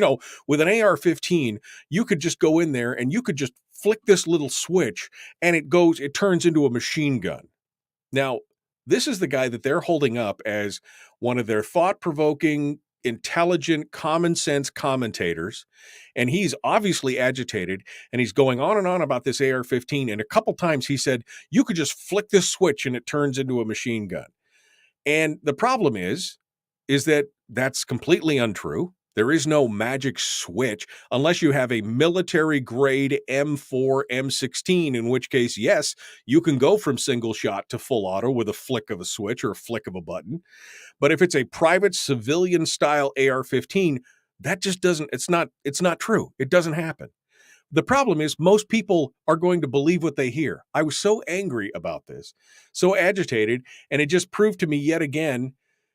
with an AR-15, you could just go in there and you could just flick this little switch and it turns into a machine gun. Now, this is the guy that they're holding up as one of their thought-provoking, intelligent, common sense commentators, and he's obviously agitated, and he's going on and on about this AR-15, and a couple times he said, you could just flick this switch and it turns into a machine gun. And the problem is that that's completely untrue. There is no magic switch unless you have a military grade M4, M16, in which case, yes, you can go from single shot to full auto with a flick of a switch or a flick of a button. But if it's a private civilian style AR-15, that just doesn't, it's not true. It doesn't happen. The problem is most people are going to believe what they hear. I was so angry about this, so agitated, and it just proved to me yet again.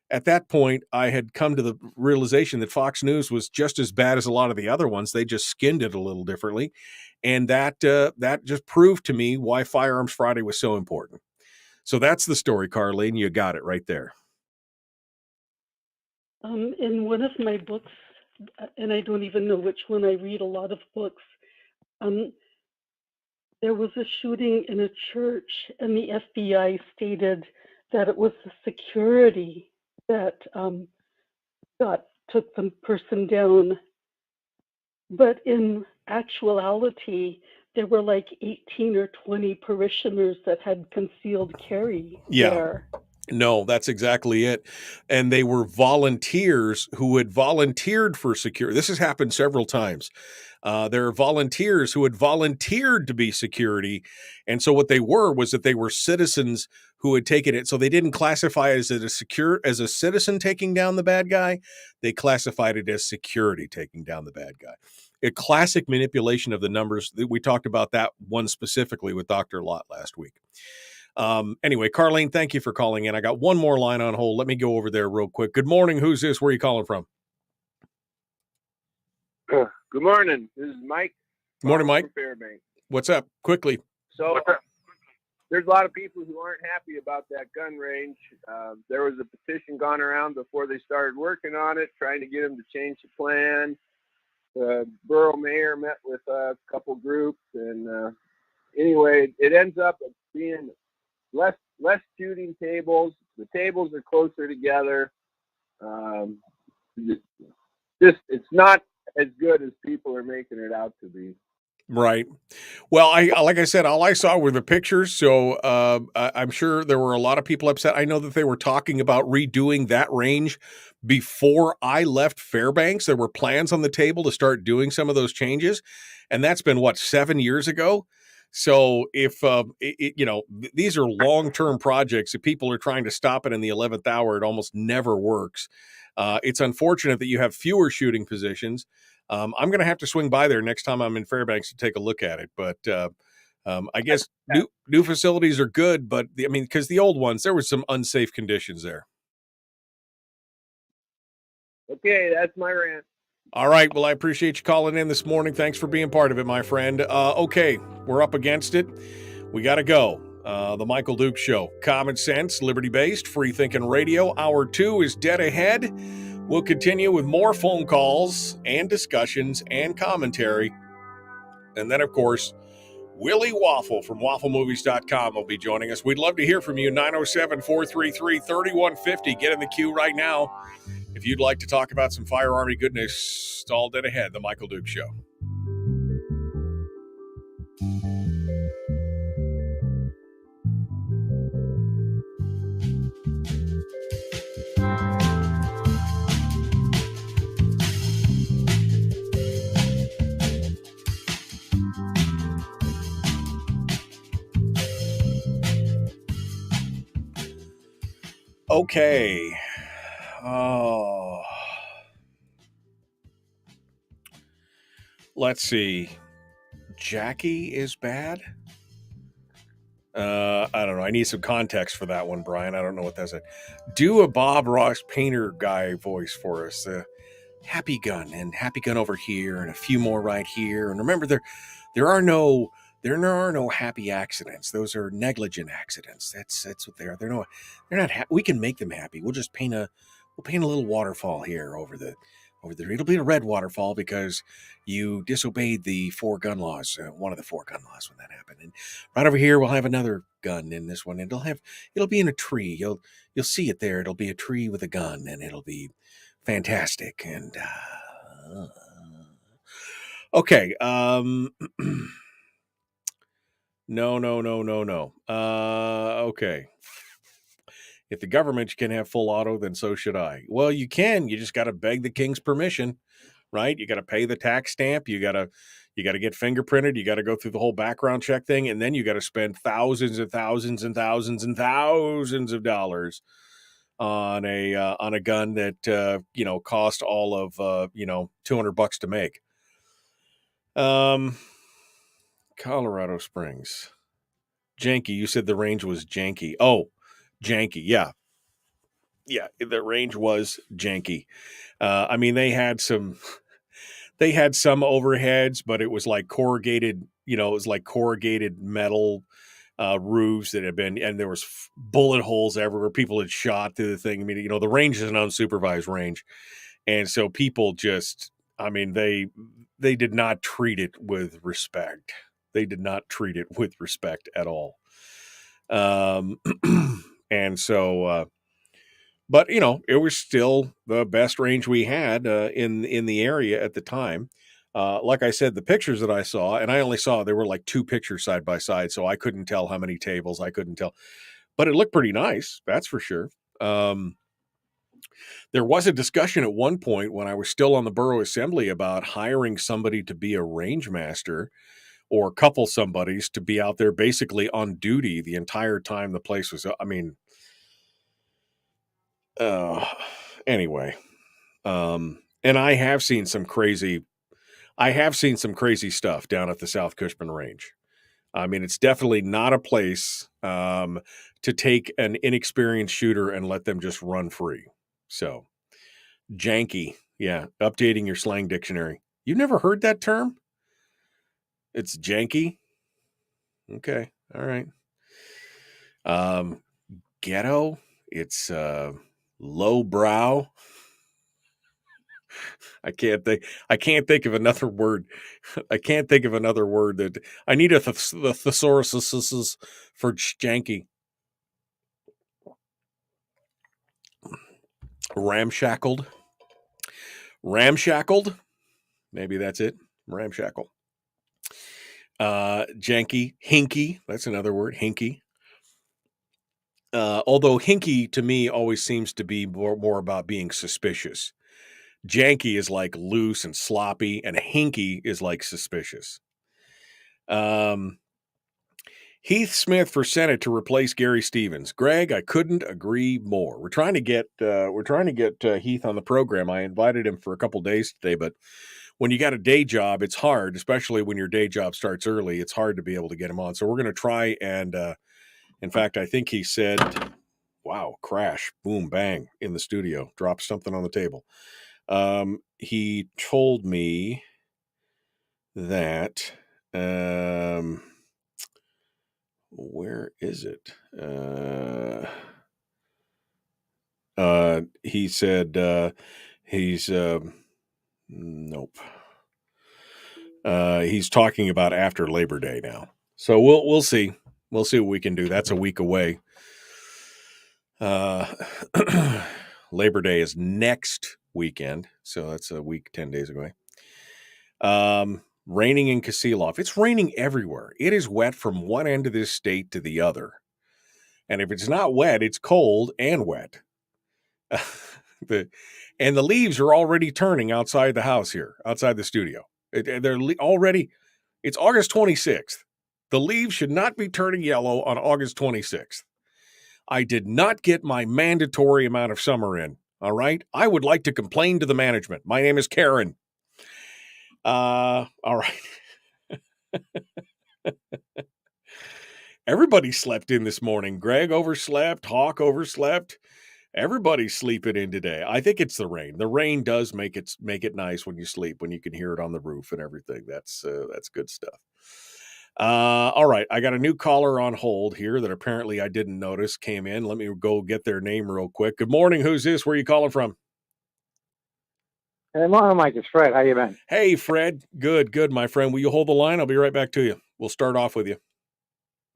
At that point, I had come to the realization that Fox News was just as bad as a lot of the other ones. They just skinned it a little differently. And that just proved to me why Firearms Friday was so important. So that's the story, Carlene. You got it right there. In one of my books, and I don't even know which one, I read a lot of books, there was a shooting in a church, and the FBI stated that it was the security that took the person down. But in actuality, there were like 18 or 20 parishioners that had concealed carry there. No, that's exactly it. And they were volunteers who had volunteered for security. This has happened several times. There are volunteers who had volunteered to be security. And so what they were was that they were citizens who had taken it. So they didn't classify it as a citizen taking down the bad guy. They classified it as security taking down the bad guy. A classic manipulation of the numbers. We talked about that one specifically with Dr. Lott last week. Anyway, Carlene, thank you for calling in. I got one more line on hold. Let me go over there real quick. Good morning. Who's this? Where are you calling from? Good morning. This is Mike. Good morning, Mike. From Fairbanks. What's up? Quickly. So there's a lot of people who aren't happy about that gun range. There was a petition gone around before they started working on it, trying to get them to change the plan. The borough mayor met with a couple groups, and anyway, it ends up being less shooting tables. The tables are closer together. It's not as good as people are making it out to be. Right. Well, like I said, all I saw were the pictures. So I'm sure there were a lot of people upset. I know that they were talking about redoing that range before I left Fairbanks. There were plans on the table to start doing some of those changes. And that's been, 7 years ago? So if, these are long-term projects. If people are trying to stop it in the 11th hour, it almost never works. It's unfortunate that you have fewer shooting positions. I'm going to have to swing by there next time I'm in Fairbanks to take a look at it. But I guess new facilities are good, but because the old ones, there was some unsafe conditions there. Okay, that's my rant. All right. Well, I appreciate you calling in this morning. Thanks for being part of it, my friend. Okay, we're up against it. We got to go. The Michael Dukes Show. Common sense, liberty-based, free-thinking radio. Hour 2 is dead ahead. We'll continue with more phone calls and discussions and commentary. And then, of course, Willie Waffle from wafflemovies.com will be joining us. We'd love to hear from you. 907-433-3150. Get in the queue right now if you'd like to talk about some firearmy goodness. It's all dead ahead. The Michael Dukes Show. Okay. Let's see. Jackie is bad? I don't know. I need some context for that one, Brian. I don't know what that's. Do a Bob Ross painter guy voice for us. Happy Gun and Happy Gun over here and a few more right here. And remember, there are no happy accidents. Those are negligent accidents. That's what they are. They're not. We can make them happy. We'll just paint a little waterfall here over the. It'll be a red waterfall because you disobeyed the 4 gun laws. One of the 4 gun laws when that happened. And right over here, we'll have another gun in this one. And it'll be in a tree. You'll see it there. It'll be a tree with a gun, and it'll be fantastic. And okay. No. Okay. If the government can have full auto, then so should I. Well, you can. You just got to beg the king's permission, right? You got to pay the tax stamp. You got to get fingerprinted. You got to go through the whole background check thing, and then you got to spend thousands and thousands and thousands and thousands of dollars on a gun that cost all of $200 to make. Colorado Springs. Janky, you said the range was janky. Oh, janky, yeah. Yeah, the range was janky. I mean, they had some overheads, but it was like corrugated, metal roofs that had been, and there was bullet holes everywhere. People had shot through the thing. I mean, the range is an unsupervised range. And so people just, I mean, they did not treat it with respect. They did not treat it with respect at all. And so, but it was still the best range we had in the area at the time. Like I said, the pictures that I saw, and I only saw, there were like 2 pictures side by side, so I couldn't tell how many tables. I couldn't tell, but it looked pretty nice. That's for sure. There was a discussion at one point when I was still on the borough assembly about hiring somebody to be a range master, or a couple somebodies to be out there basically on duty the entire time the place was. I mean, anyway, and I have seen some crazy stuff down at the South Cushman Range. I mean, it's definitely not a place to take an inexperienced shooter and let them just run free. So, janky, yeah, updating your slang dictionary. You've never heard that term? It's janky? Okay, all right. Ghetto, it's low brow. I can't think of another word. I can't think of another word that I need the thesaurus for janky. Ramshackled. Maybe that's it. Ramshackle. Janky, hinky. That's another word. Hinky. Although hinky to me always seems to be more about being suspicious. Janky is like loose and sloppy, and hinky is like suspicious. Heath Smith for Senate to replace Gary Stevens. Greg, I couldn't agree more. We're trying to get Heath on the program. I invited him for a couple days today, but when you got a day job, it's hard, especially when your day job starts early. It's hard to be able to get him on. So we're going to try and, in fact, I think he said, wow, crash, boom, bang in the studio, dropped something on the table. He told me that, where is it? He said, he's, nope. He's talking about after Labor Day now. So we'll see. We'll see what we can do. That's a week away. Labor Day is next weekend, so that's a week, 10 days away. Raining in Kasilof. It's raining everywhere. It is wet from one end of this state to the other. And if it's not wet, it's cold and wet. And the leaves are already turning outside the house here, outside the studio. They're already, it's August 26th. The leaves should not be turning yellow on August 26th. I did not get my mandatory amount of summer in. All right. I would like to complain to the management. My name is Karen. All right. Everybody slept in this morning. Greg overslept. Hawk overslept. Everybody's sleeping in today. I think it's the rain. The rain does make it nice when you sleep, when you can hear it on the roof and everything. That's good stuff. All right, I got a new caller on hold here that apparently I didn't notice came in. Let me go get their name real quick. Good morning. Who's this? Where are you calling from? Hey, morning, Mike. It's Fred. How you been? Hey, Fred. Good, my friend. Will you hold the line? I'll be right back to you. We'll start off with you.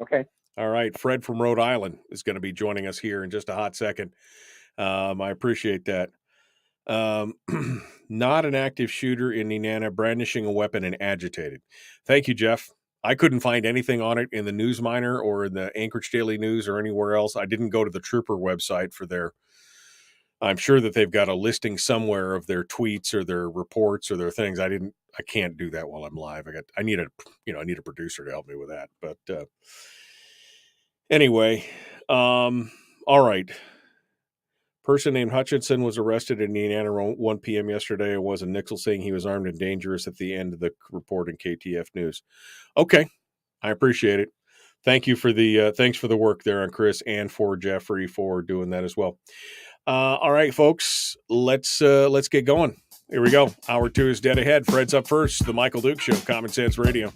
Okay. All right. Fred from Rhode Island is going to be joining us here in just a hot second. I appreciate that. Not an active shooter in Nenana, brandishing a weapon and agitated. Thank you, Jeff. I couldn't find anything on it in the News Miner or in the Anchorage Daily News or anywhere else. I didn't go to the Trooper website for their... I'm sure that they've got a listing somewhere of their tweets or their reports or their things. I can't do that while I'm live. I need a producer to help me with that. But anyway, all right. Person named Hutchinson was arrested in Indiana around 1 p.m. yesterday. It was a Nixel saying he was armed and dangerous at the end of the report in KTF News. Okay, I appreciate it. Thank you for the thanks for the work there on Chris and for Jeffrey for doing that as well. All right, folks, let's get going. Here we go. Hour 2 is dead ahead. Fred's up first. The Michael Duke Show, Common Sense Radio.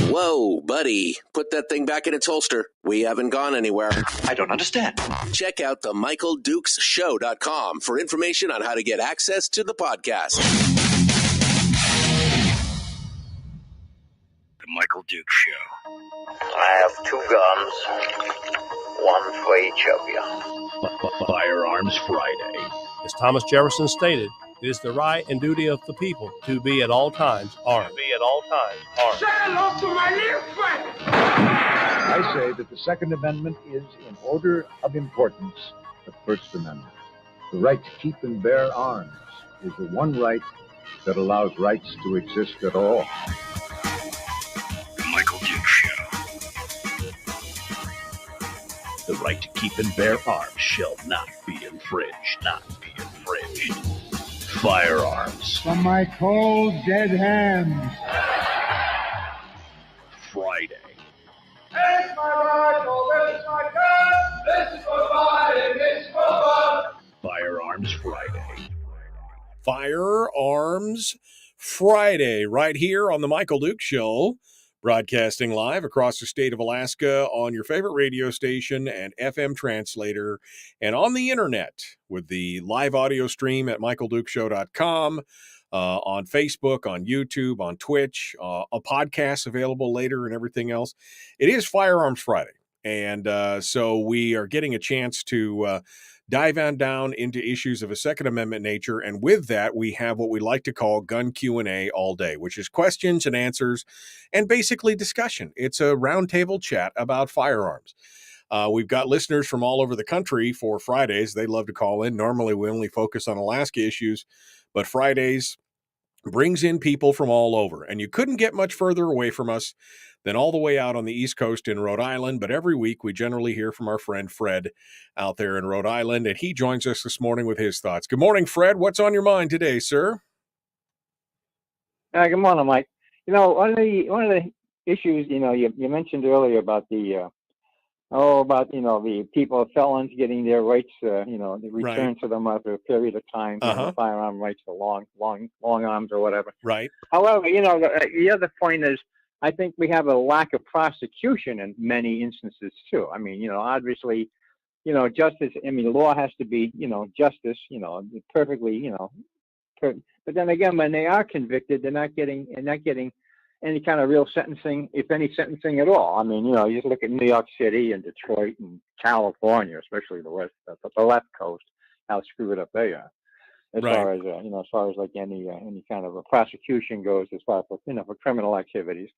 Whoa, buddy. Put that thing back in its holster. We haven't gone anywhere. I don't understand. Check out the MichaelDukesShow.com for information on how to get access to the podcast. The Michael Duke Show. I have 2 guns, one for each of you. Firearms Friday. As Thomas Jefferson stated, it is the right and duty of the people to be at all times armed. Say hello to my little friend. I say that the Second Amendment is, in order of importance, the First Amendment. The right to keep and bear arms is the one right that allows rights to exist at all. The Michael Duke Show. The right to keep and bear arms shall not be infringed. Firearms. From my cold, dead hands. Friday. This is my rifle, this is my gun, this is for fighting, this is for fun. Firearms Friday. Firearms Friday, right here on the Michael Duke Show, broadcasting live across the state of Alaska on your favorite radio station and FM translator, and on the internet with the live audio stream at michaeldukeshow.com, on Facebook, on YouTube, on Twitch, a podcast available later and everything else. It is Firearms Friday, and so we are getting a chance to dive on down into issues of a Second Amendment nature, and with that, we have what we like to call Gun Q&A all day, which is questions and answers and basically discussion. It's a roundtable chat about firearms. We've got listeners from all over the country for Fridays. They love to call in. Normally, we only focus on Alaska issues, but Fridays brings in people from all over, and you couldn't get much further away from us than all the way out on the East Coast in Rhode Island. But every week we generally hear from our friend Fred out there in Rhode Island, and he joins us this morning with his thoughts. Good morning, Fred. What's on your mind today, sir? Good morning, Mike. One of the issues, you mentioned earlier about the people, felons getting their rights, the return to them after a period of time, firearm rights for long arms or whatever. Right. However, the other point is, I think we have a lack of prosecution in many instances too. I mean, obviously, justice. I mean, law has to be, justice. Perfectly, but then again, when they are convicted, they're not getting any kind of real sentencing, if any sentencing at all. I mean, you just look at New York City and Detroit and California, especially the left coast, how screwed up they are. As far as like any kind of a prosecution goes, as far as for criminal activities,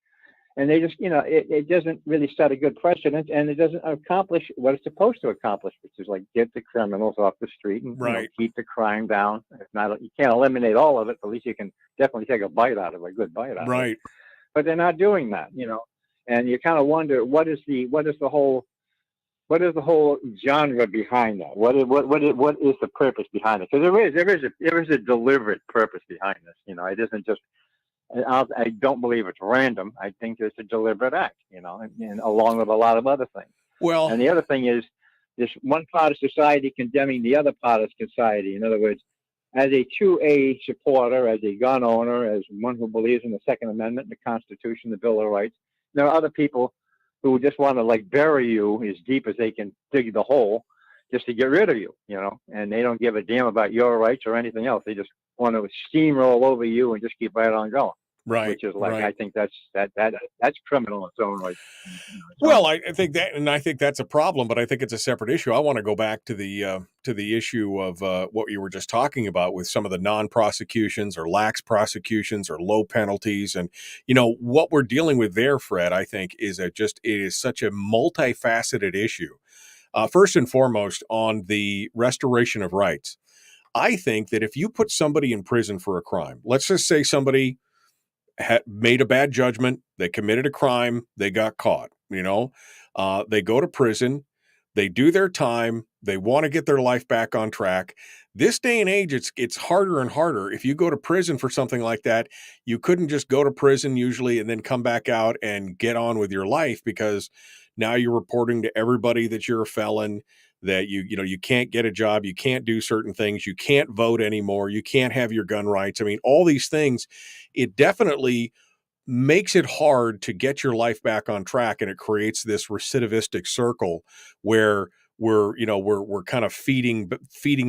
And they just, it doesn't really set a good precedent, and it doesn't accomplish what it's supposed to accomplish, which is like get the criminals off the street and keep the crime down. If not, you can't eliminate all of it, but at least you can definitely take a bite out of it, a good bite out of it. But they're not doing that, and you kind of wonder what is the whole genre behind that? What is the purpose behind it? Because there is a deliberate purpose behind this. It isn't just. I don't believe it's random. I think it's a deliberate act, and along with a lot of other things. Well, and the other thing is this one part of society condemning the other part of society. In other words, as a 2A supporter, as a gun owner, as one who believes in the Second Amendment, the Constitution, the Bill of Rights, there are other people who just want to bury you as deep as they can dig the hole just to get rid of you, and they don't give a damn about your rights or anything else. They just want to steamroll over you and just keep right on going. Right. Which is I think that's criminal in its own right. Well, I think that, and I think that's a problem, but I think it's a separate issue. I want to go back to the issue of what you were just talking about with some of the non-prosecutions or lax prosecutions or low penalties, and what we're dealing with there, Fred. I think it is such a multifaceted issue. First and foremost, on the restoration of rights, I think that if you put somebody in prison for a crime, let's just say somebody made a bad judgment, they committed a crime, they got caught, they go to prison, they do their time, they want to get their life back on track. This day and age, it's harder and harder. If you go to prison for something like that, you couldn't just go to prison usually and then come back out and get on with your life, because now you're reporting to everybody that you're a felon, that you can't get a job, you can't do certain things, you can't vote anymore, you can't have your gun rights. I mean, all these things, it definitely makes it hard to get your life back on track, and it creates this recidivistic circle where we're kind of feeding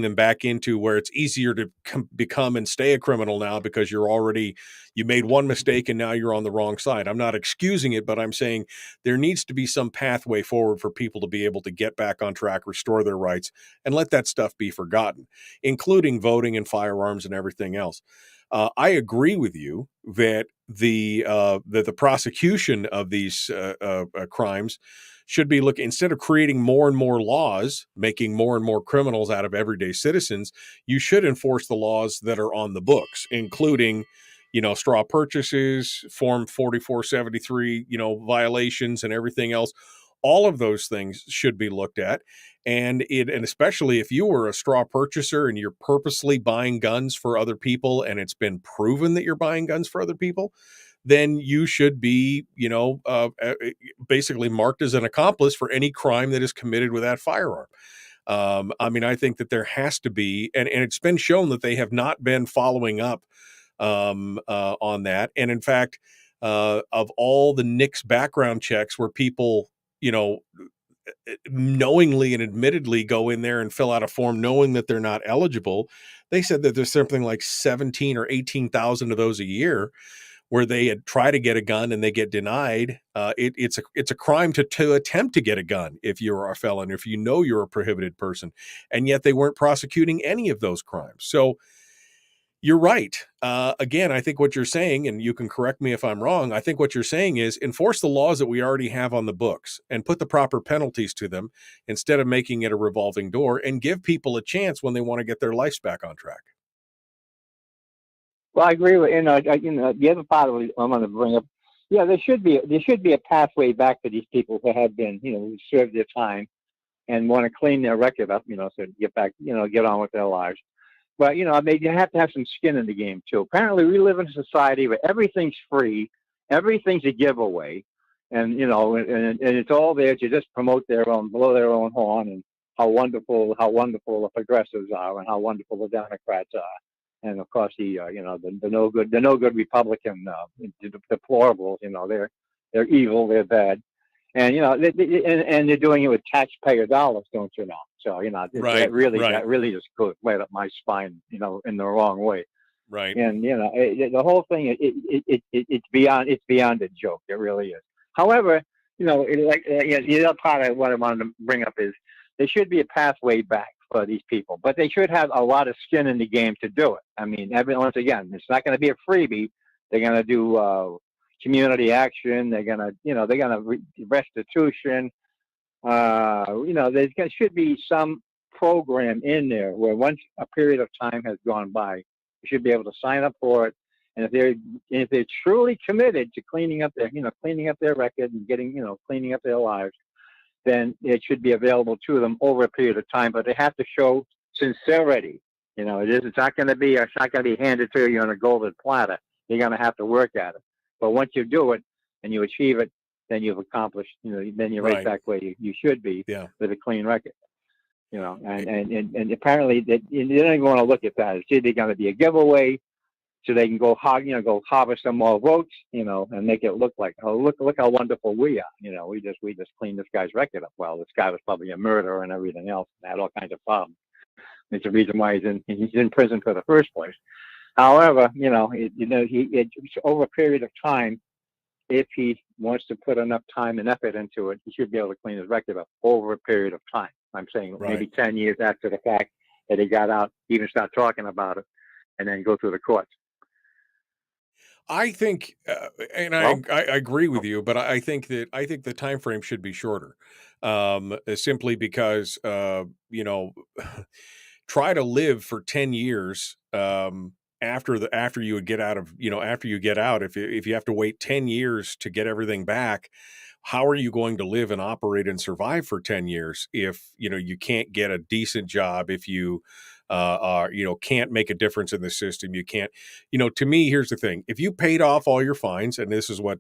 them back into where it's easier to become and stay a criminal now because you made one mistake and now you're on the wrong side. I'm not excusing it, but I'm saying there needs to be some pathway forward for people to be able to get back on track, restore their rights, and let that stuff be forgotten, including voting and firearms and everything else. I agree with you that the prosecution of these crimes should be looking, instead of creating more and more laws, making more and more criminals out of everyday citizens, you should enforce the laws that are on the books, including, straw purchases, Form 4473, violations and everything else. All of those things should be looked at. And especially if you were a straw purchaser and you're purposely buying guns for other people, and it's been proven that you're buying guns for other people, then you should be, basically marked as an accomplice for any crime that is committed with that firearm. I think that there has to be, and it's been shown that they have not been following up on that. And in fact, of all the NICS background checks where people, knowingly and admittedly go in there and fill out a form knowing that they're not eligible, they said that there's something like 17 or 18,000 of those a year where they had tried to get a gun and they get denied. It's a crime to attempt to get a gun if you're a felon, if you're a prohibited person, and yet they weren't prosecuting any of those crimes. So you're right. Again, I think what you're saying, and you can correct me if I'm wrong, I think what you're saying is enforce the laws that we already have on the books and put the proper penalties to them instead of making it a revolving door, and give people a chance when they want to get their lives back on track. Well, I agree with the other part of it I'm going to bring up. Yeah, there should be a pathway back for these people who have been, who served their time and want to clean their record up, so get back, get on with their lives. But, you have to have some skin in the game, too. Apparently, we live in a society where everything's free, everything's a giveaway, and it's all there to just promote blow their own horn, and how wonderful the progressives are, and how wonderful the Democrats are. And of course, the no good Republican, deplorables, they're evil, they're bad. And, and they're doing it with taxpayer dollars, don't you know? So, that really just goes right up my spine, in the wrong way. Right. And, the whole thing, it's beyond a joke. It really is. However, the other part of what I wanted to bring up is there should be a pathway back for these people, but they should have a lot of skin in the game to do it. I mean, once again, it's not going to be a freebie. They're going to do, community action. They're gonna, restitution. There should be some program in there where once a period of time has gone by, you should be able to sign up for it. And if they're truly committed to cleaning up their record and cleaning up their lives, then it should be available to them over a period of time. But they have to show sincerity. It's not going to be handed to you on a golden platter. You're going to have to work at it. But once you do it and you achieve it, then you've accomplished. Then you're right back where you should be with a clean record. And apparently they don't even want to look at that. It's either going to be a giveaway, so they can go harvest some more votes, and make it look like, look how wonderful we are. We just cleaned this guy's record up. Well, this guy was probably a murderer and everything else, and had all kinds of problems. It's the reason why he's in prison for the first place. However, over a period of time, if he wants to put enough time and effort into it, he should be able to clean his record up over a period of time. I'm saying maybe 10 years after the fact that he got out, even start talking about it, and then go through the courts. I think, I agree with you, but I think the time frame should be shorter, simply because try to live for 10 years after you get out. If you have to wait 10 years to get everything back, how are you going to live and operate and survive for 10 years if you can't get a decent job, if you can't make a difference in the system? You can't, to me, here's the thing. If you paid off all your fines, and this is what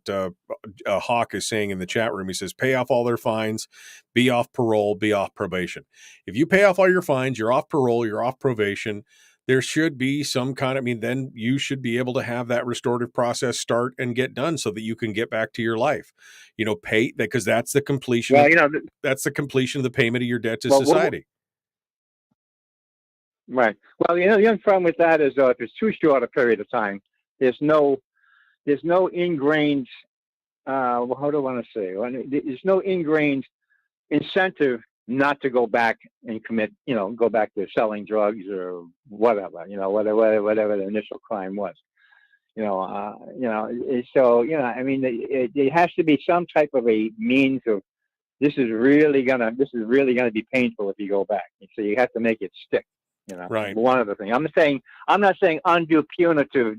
Hawk is saying in the chat room, he says, pay off all their fines, be off parole, be off probation. If you pay off all your fines, you're off parole, you're off probation, there should be some kind of, then you should be able to have that restorative process start and get done so that you can get back to your life, pay, because that's the completion. Well, that's the completion of the payment of your debt to society. Right. Well, the only problem with that is if it's too short a period of time, there's no ingrained, how do I want to say? There's no ingrained incentive not to go back and commit, go back to selling drugs or whatever, whatever the initial crime was, So, it has to be some type of a means of, this is really gonna be painful if you go back. So you have to make it stick. Right. One other thing, I'm not saying undue punitive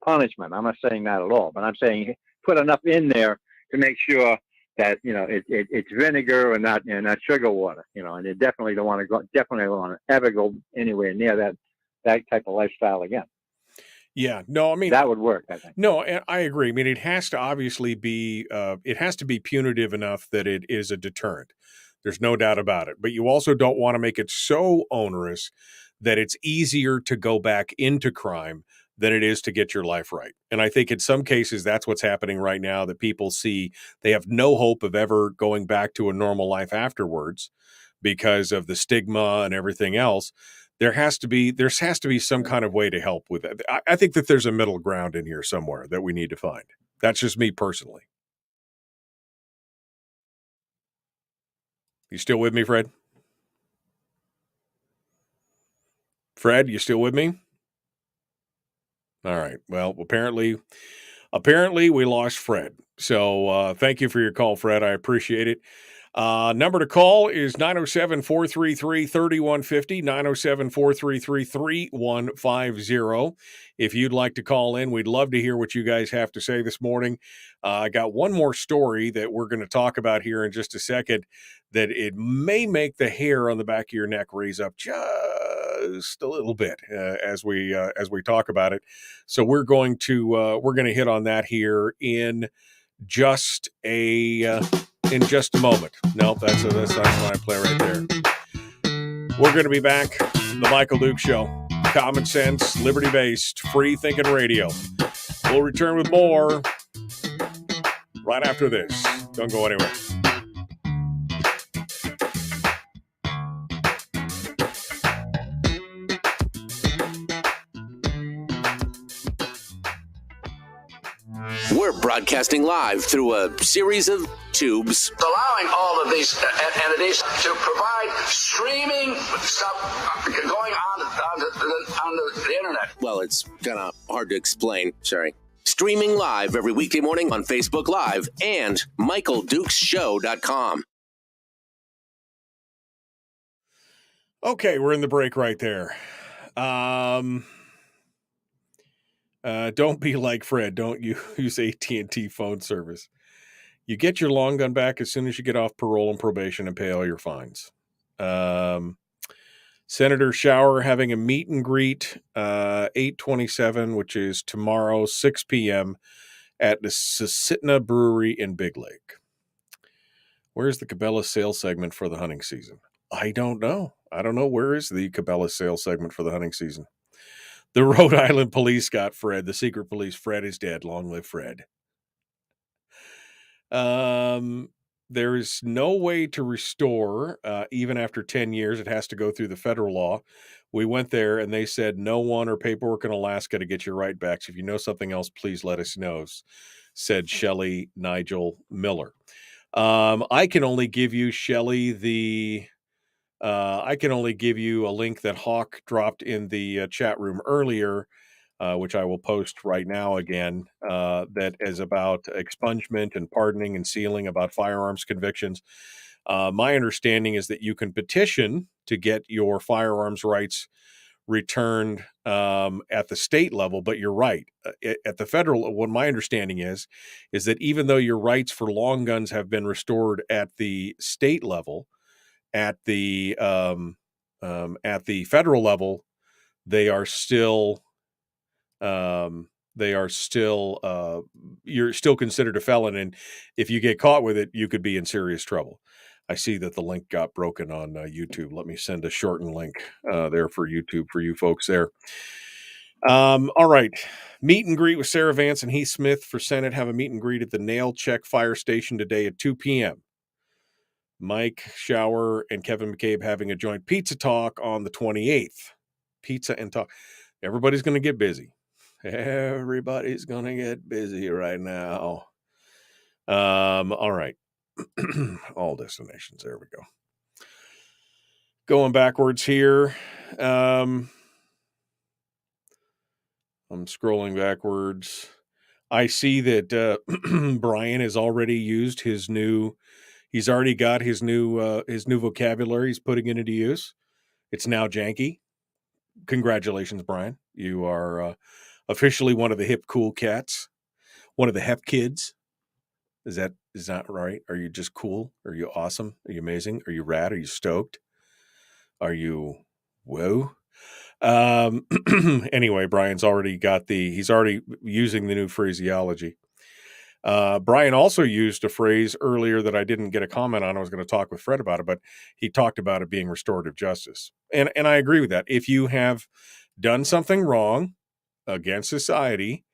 punishment. I'm not saying that at all. But I'm saying put enough in there to make sure that it's vinegar and not sugar water. And you definitely don't want to ever go anywhere near that type of lifestyle again. Yeah, no, that would work, I think. No, I agree. It has to obviously be, it has to be punitive enough that it is a deterrent. There's no doubt about it. But you also don't want to make it so onerous that it's easier to go back into crime than it is to get your life right. And I think in some cases, that's what's happening right now, that people see they have no hope of ever going back to a normal life afterwards because of the stigma and everything else. There has to be some kind of way to help with that. I think that there's a middle ground in here somewhere that we need to find. That's just me personally. You still with me, Fred? Fred, you still with me? All right. Well, apparently we lost Fred. So thank you for your call, Fred. I appreciate it. Number to call is 907-433-3150, 907-433-3150. If you'd like to call in, we'd love to hear what you guys have to say this morning. I got one more story that we're going to talk about here in just a second, that it may make the hair on the back of your neck raise up just a little bit as we talk about it. So we're going to hit on that here in just a moment. Nope, that's not my play right there. We're going to be back. The Michael Duke Show. Common sense, liberty-based, free-thinking radio. We'll return with more right after this. Don't go anywhere. We're broadcasting live through a series of tubes. Allowing all of these entities to provide streaming stuff going on the internet. Well, it's kind of hard to explain. Sorry. Streaming live every weekday morning on Facebook Live and MichaelDukesShow.com. Okay, we're in the break right there. Don't be like Fred. Don't use AT&T phone service. You get your long gun back as soon as you get off parole and probation and pay all your fines. Senator Shower having a meet and greet, 8/27, which is tomorrow, 6 p.m. at the Susitna Brewery in Big Lake. Where's the Cabela sales segment for the hunting season? I don't know. Where is the Cabela sales segment for the hunting season? The Rhode Island police got Fred. The secret police. Fred is dead. Long live Fred. There is no way to restore, even after 10 years. It has to go through the federal law. We went there and they said no one or paperwork in Alaska to get your right backs. If you know something else, please let us know, said Shelley Nigel Miller. I can only give you, Shelley, I can only give you a link that Hawk dropped in the chat room earlier, which I will post right now again, that is about expungement and pardoning and sealing about firearms convictions. My understanding is that you can petition to get your firearms rights returned at the state level, but you're right. At the federal, what my understanding is that even though your rights for long guns have been restored at the state level, at the federal level, they are still you're still considered a felon, and if you get caught with it, you could be in serious trouble. I see that the link got broken on YouTube. Let me send a shortened link there for YouTube for you folks there. All right. Meet and greet with Sarah Vance and Heath Smith for Senate. Have a meet and greet at the Nail Check Fire Station today at 2 p.m. Mike Shower and Kevin McCabe having a joint pizza talk on the 28th. Pizza and talk. Everybody's going to get busy. Everybody's going to get busy right now. All right. All destinations. There we go. Going backwards here. I'm scrolling backwards. I see that Brian has already used his new. He's already got his new vocabulary. He's putting it into use. It's now janky. Congratulations, Brian. You are officially one of the hip cool cats. One of the hep kids. Is that right? Are you just cool? Are you awesome? Are you amazing? Are you rad? Are you stoked? Are you whoa? Anyway, Brian's already he's already using the new phraseology. Brian also used a phrase earlier that I didn't get a comment on. I was going to talk with Fred about it, but he talked about it being restorative justice. And I agree with that. If you have done something wrong against society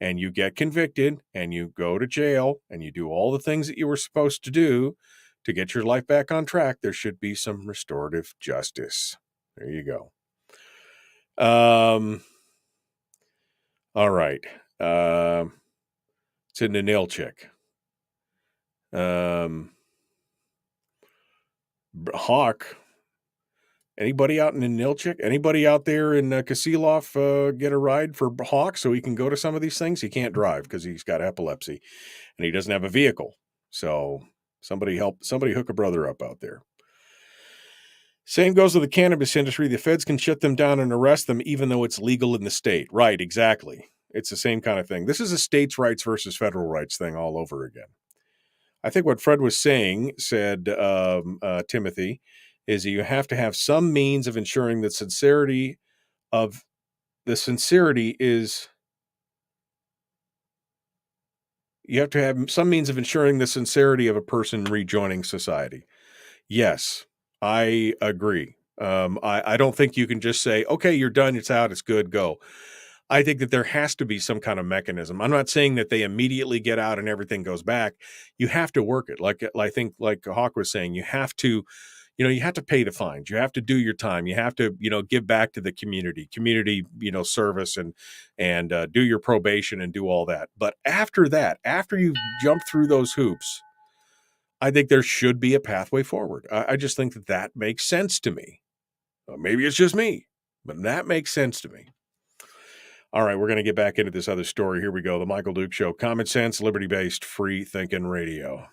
and you get convicted and you go to jail and you do all the things that you were supposed to do to get your life back on track, there should be some restorative justice. There you go. All right. It's in the nail check. Hawk. Anybody out in the Nilchik? Anybody out there in Kasilov get a ride for Hawk so he can go to some of these things? He can't drive because he's got epilepsy and he doesn't have a vehicle. So somebody hook a brother up out there. Same goes with the cannabis industry. The feds can shut them down and arrest them even though it's legal in the state. Right, exactly. It's the same kind of thing. This is a states' rights versus federal rights thing all over again. I think what Fred was saying, said Timothy, is you have to have some means of ensuring that sincerity is, you have to have some means of ensuring the sincerity of a person rejoining society. Yes, I agree. I don't think you can just say, okay, you're done, it's out, it's good, go. I think that there has to be some kind of mechanism. I'm not saying that they immediately get out and everything goes back. You have to work it. Like I think, like Hawk was saying, you have to pay the fines. You have to do your time. You have to, give back to the community, service and do your probation and do all that. But after that, after you've jumped through those hoops, I think there should be a pathway forward. I just think that makes sense to me. Maybe it's just me, but that makes sense to me. All right, we're going to get back into this other story. Here we go. The Michael Duke Show. Common sense, liberty-based, free-thinking radio.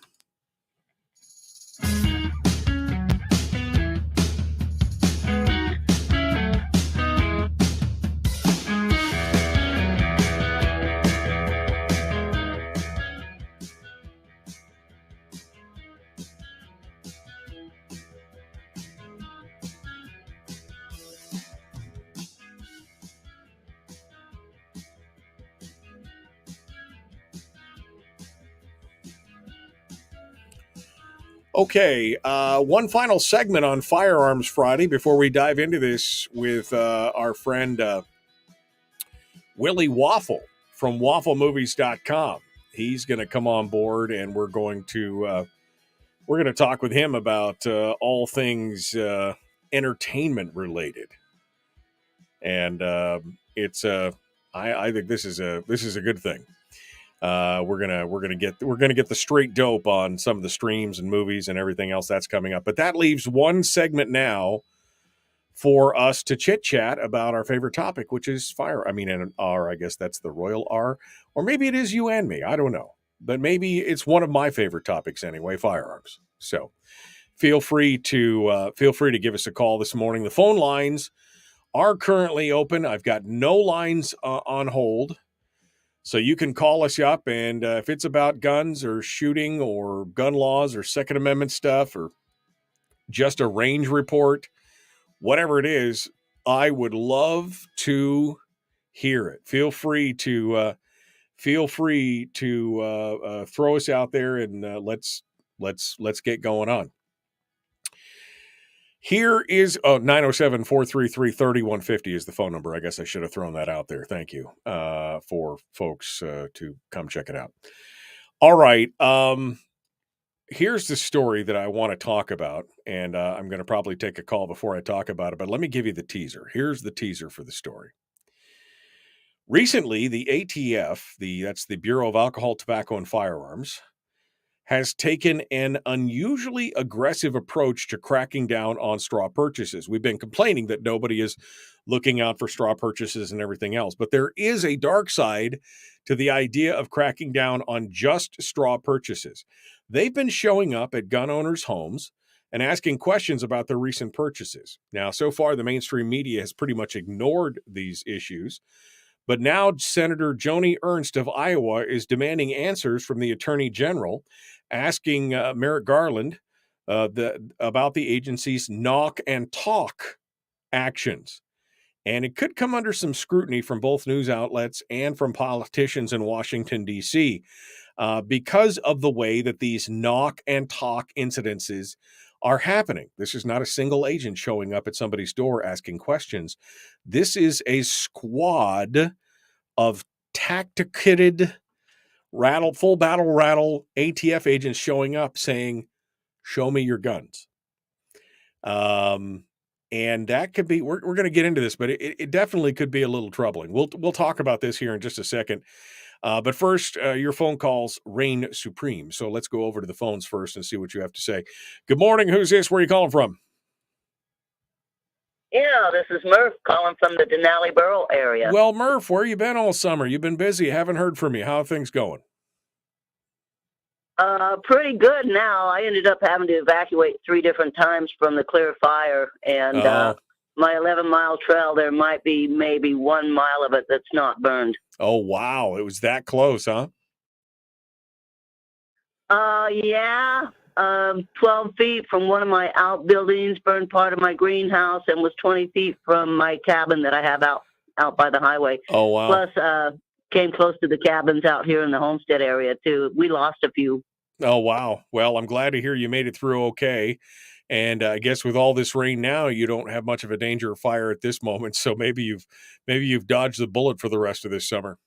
Okay, one final segment on Firearms Friday before we dive into this with our friend Willie Waffle from wafflemovies.com. He's going to come on board, and we're going to talk with him about all things entertainment related. And it's I think this is a good thing. We're gonna get the straight dope on some of the streams and movies and everything else that's coming up. But that leaves one segment now for us to chit chat about our favorite topic, which is fire. I mean, an R. I guess that's the royal R, or maybe it is you and me. I don't know, but maybe it's one of my favorite topics anyway. Firearms. So feel free to give us a call this morning. The phone lines are currently open. I've got no lines on hold. So you can call us up, and if it's about guns or shooting or gun laws or Second Amendment stuff or just a range report, whatever it is, I would love to hear it. Feel free to throw us out there, and let's get going on. Here is 907-433-3150 is the phone number. I guess I should have thrown that out there. Thank you for folks to come check it out. All right. Here's the story that I want to talk about, and I'm going to probably take a call before I talk about it, but let me give you the teaser. Here's the teaser for the story. Recently, the ATF, that's the Bureau of Alcohol, Tobacco, and Firearms, has taken an unusually aggressive approach to cracking down on straw purchases. We've been complaining that nobody is looking out for straw purchases and everything else, but there is a dark side to the idea of cracking down on just straw purchases. They've been showing up at gun owners' homes and asking questions about their recent purchases. Now, so far, the mainstream media has pretty much ignored these issues. But now Senator Joni Ernst of Iowa is demanding answers from the Attorney General, asking Merrick Garland about the agency's knock and talk actions. And it could come under some scrutiny from both news outlets and from politicians in Washington, D.C., because of the way that these knock and talk incidences are happening. This is not a single agent showing up at somebody's door asking questions. This is a squad of tacticated, full battle rattle ATF agents showing up saying, "Show me your guns." And that could be, we're going to get into this, but it definitely could be a little troubling. We'll talk about this here in just a second. But first, your phone calls reign supreme. So let's go over to the phones first and see what you have to say. Good morning. Who's this? Where are you calling from? Yeah, this is Murph calling from the Denali Borough area. Well, Murph, where you been all summer? You've been busy. Haven't heard from you. How are things going? Pretty good now. I ended up having to evacuate 3 different times from the clear fire. And my 11-mile trail, there might be maybe 1 mile of it that's not burned. Oh, wow. It was that close, huh? Yeah. 12 feet from one of my outbuildings, burned part of my greenhouse, and was 20 feet from my cabin that I have out by the highway. Oh, wow. Plus, came close to the cabins out here in the Homestead area, too. We lost a few. Oh, wow. Well, I'm glad to hear you made it through okay. And I guess with all this rain now, you don't have much of a danger of fire at this moment. So maybe you've dodged the bullet for the rest of this summer.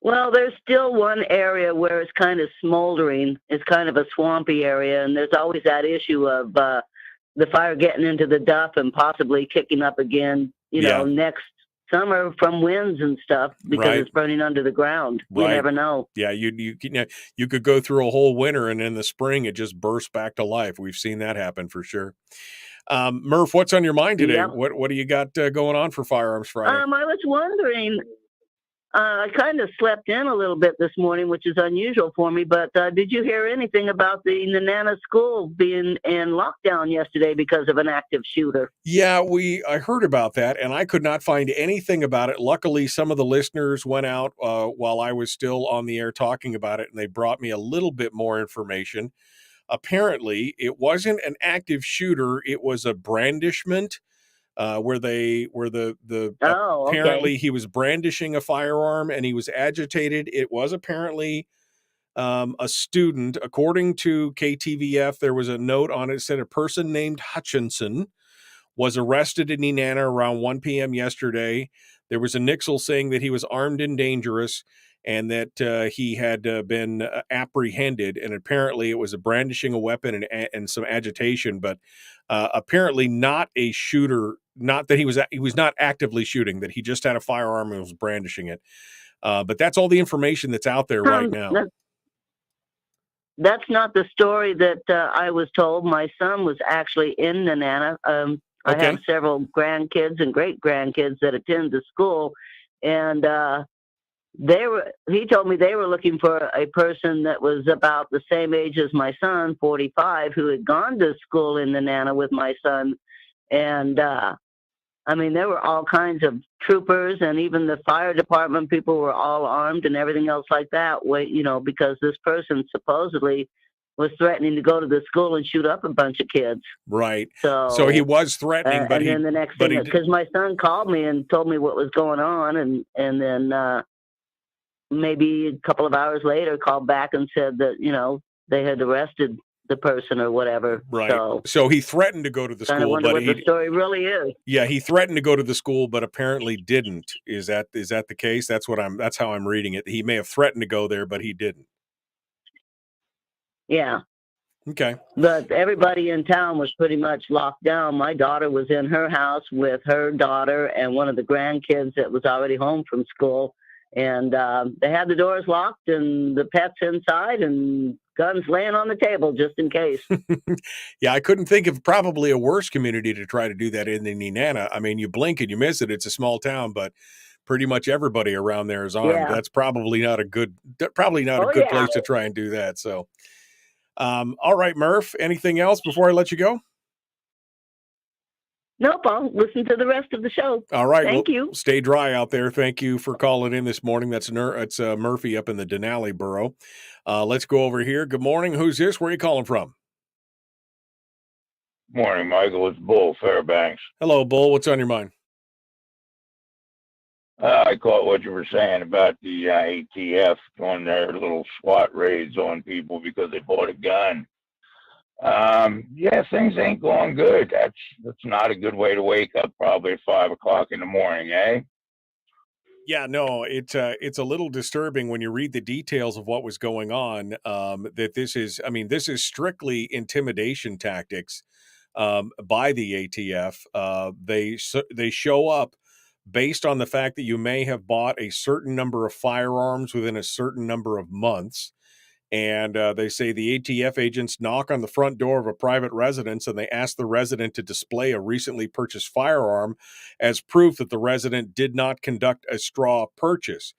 Well, there's still one area where it's kind of smoldering. It's kind of a swampy area, and there's always that issue of the fire getting into the duff and possibly kicking up again, next some are from winds and stuff because Right. it's burning under the ground. You Right. never know. Yeah, you could go through a whole winter and in the spring it just bursts back to life. We've seen that happen for sure. Murph, what's on your mind today? Yep. What do you got going on for Firearms Friday? I was wondering. I kind of slept in a little bit this morning, which is unusual for me. But did you hear anything about the Nenana school being in lockdown yesterday because of an active shooter? Yeah, I heard about that, and I could not find anything about it. Luckily, some of the listeners went out while I was still on the air talking about it, and they brought me a little bit more information. Apparently, it wasn't an active shooter; it was a brandishment. Apparently he was brandishing a firearm and he was agitated. It was apparently a student. According to KTVF, there was a note on it that said a person named Hutchinson was arrested in Nenana around 1 p.m. yesterday. There was a nixle saying that he was armed and dangerous and that he had been apprehended. And apparently it was a brandishing a weapon and some agitation, but apparently not a shooter. Not that he was not actively shooting, that he just had a firearm and was brandishing it. But that's all the information that's out there right now. That's not the story that I was told. My son was actually in Nenana. I have several grandkids and great-grandkids that attend the school, and he told me they were looking for a person that was about the same age as my son, 45, who had gone to school in Nenana with my son. And there were all kinds of troopers, and even the fire department people were all armed and everything else like that. Because this person supposedly was threatening to go to the school and shoot up a bunch of kids. Right. So he was threatening, but then the next thing, because my son called me and told me what was going on, and then maybe a couple of hours later called back and said that they had arrested the person or whatever. Right. So he threatened to go to the school, wonder but what the story really is. Yeah, he threatened to go to the school, but apparently didn't. Is that the case? That's how I'm reading it. He may have threatened to go there, but he didn't. Yeah. Okay. But everybody in town was pretty much locked down. My daughter was in her house with her daughter and one of the grandkids that was already home from school. And they had the doors locked and the pets inside and guns laying on the table just in case. Yeah, I couldn't think of probably a worse community to try to do that in than Nenana. I mean, you blink and you miss it. It's a small town, but pretty much everybody around there is armed. Yeah. That's probably not a good place to try and do that. So, all right, Murph, anything else before I let you go? Nope, I'll listen to the rest of the show. All right. Thank you. Stay dry out there. Thank you for calling in this morning. It's Murphy up in the Denali borough. Let's go over here. Good morning. Who's this? Where are you calling from? Morning, Michael. It's Bull Fairbanks. Hello, Bull. What's on your mind? I caught what you were saying about the ATF doing their little SWAT raids on people because they bought a gun. Yeah, things ain't going good. That's not a good way to wake up probably at 5 o'clock in the morning, eh? Yeah, no, it's a little disturbing when you read the details of what was going on. That this is strictly intimidation tactics by the ATF. They show up based on the fact that you may have bought a certain number of firearms within a certain number of months. And they say the ATF agents knock on the front door of a private residence and they ask the resident to display a recently purchased firearm as proof that the resident did not conduct a straw purchase.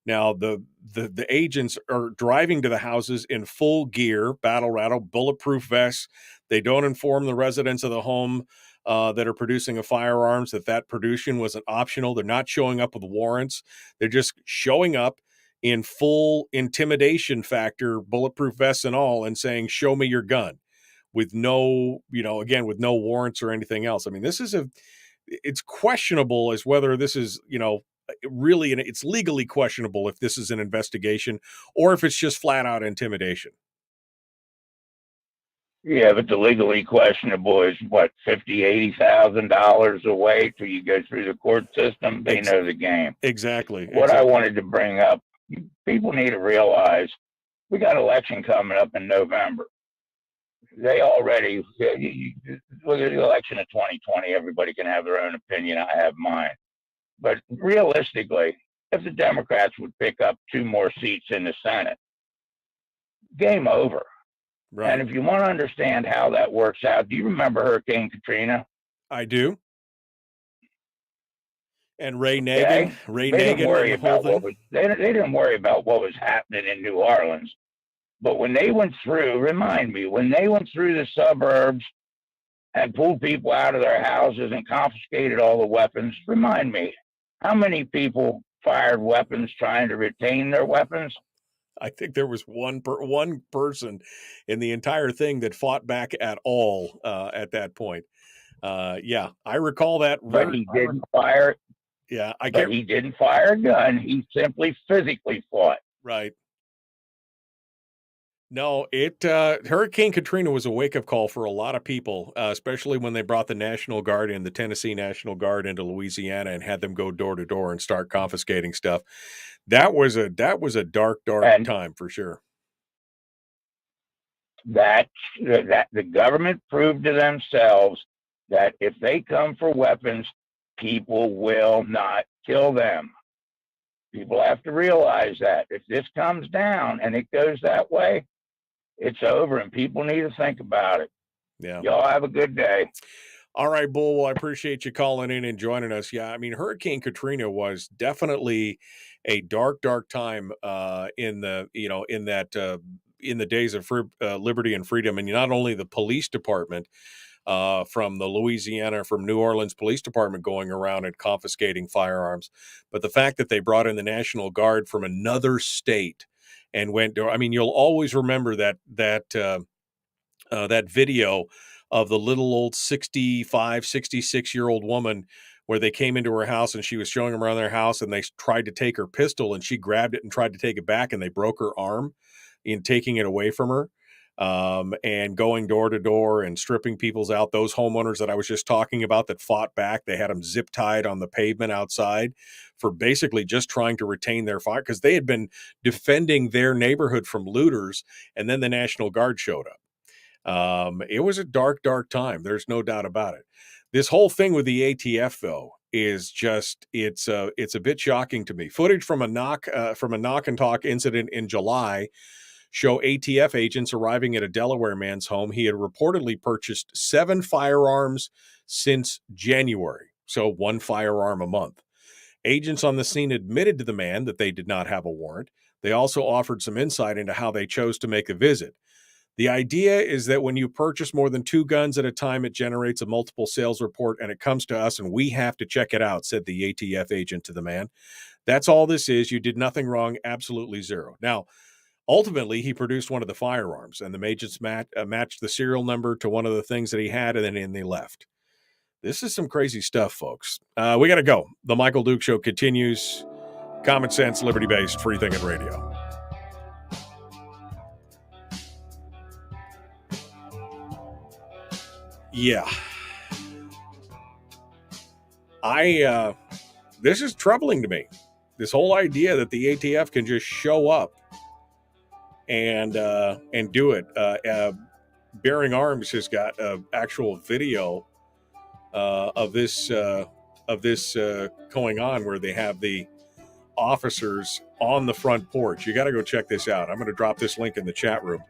Now, the agents are driving to the houses in full gear, battle rattle, bulletproof vests. They don't inform the residents of the home that are producing a firearms that production wasn't optional. They're not showing up with warrants. They're just showing up in full intimidation factor, bulletproof vests and all, and saying, show me your gun, with no warrants or anything else. I mean, it's questionable as whether this is, really, it's legally questionable if this is an investigation or if it's just flat out intimidation. Yeah, but the legally questionable is what, $50,000-$80,000 away till you go through the court system. They know the game. Exactly. What I wanted to bring up, people need to realize we got election coming up in November. They already look at the election of 2020. Everybody can have their own opinion. I have mine. But realistically, if the Democrats would pick up 2 more seats in the Senate, game over. Right. And if you want to understand how that works out, do you remember Hurricane Katrina? I do. And Ray Nagin. Okay? Ray They Nagin didn't worry and the whole about what was they didn't worry about what was happening in New Orleans. But when they went through, remind me, when they went through the suburbs and pulled people out of their houses and confiscated all the weapons, remind me, how many people fired weapons trying to retain their weapons? I think there was one person in the entire thing that fought back at all at that point. Yeah, I recall that. But he didn't fire. Yeah, but he didn't fire a gun. He simply physically fought. Right. No, Hurricane Katrina was a wake-up call for a lot of people, especially when they brought the National Guard in, the Tennessee National Guard into Louisiana and had them go door to door and start confiscating stuff. That was a dark time for sure. That the government proved to themselves that if they come for weapons, people will not kill them. People have to realize that if this comes down and it goes that way, it's over, and people need to think about it. Yeah. Y'all have a good day. All right, Bull. Well, I appreciate you calling in and joining us. Yeah, I mean, Hurricane Katrina was definitely a dark time in the days of liberty and freedom, and not only the police department from New Orleans Police Department going around and confiscating firearms, but the fact that they brought in the National Guard from another state and went. I mean, you'll always remember that video of the little old 65, 66-year-old woman where they came into her house and she was showing them around their house and they tried to take her pistol and she grabbed it and tried to take it back and they broke her arm in taking it away from her, and going door to door and stripping people's out. Those homeowners that I was just talking about that fought back, they had them zip tied on the pavement outside for basically just trying to retain their fire because they had been defending their neighborhood from looters, and then the National Guard showed up. It was a dark time. There's no doubt about it. This whole thing with the ATF, though, is just it's a bit shocking to me. Footage from a knock and talk incident in July show ATF agents arriving at a Delaware man's home. He had reportedly purchased 7 firearms since January, so 1 firearm a month. Agents on the scene admitted to the man that they did not have a warrant. They also offered some insight into how they chose to make a visit. The idea is that when you purchase more than 2 guns at a time, it generates a multiple sales report and it comes to us and we have to check it out, said the ATF agent to the man. That's all this is. You did nothing wrong. Absolutely zero. Now, ultimately, he produced one of the firearms and the agents matched the serial number to one of the things that he had and then they left. This is some crazy stuff, folks. We got to go. The Michael Duke Show continues. Common sense, liberty-based, free-thinking radio. Yeah. This is troubling to me. This whole idea that the ATF can just show up and do it. Bearing Arms has got actual video of this going on where they have the officers on the front porch. You got to go check this out. I'm going to drop this link in the chat room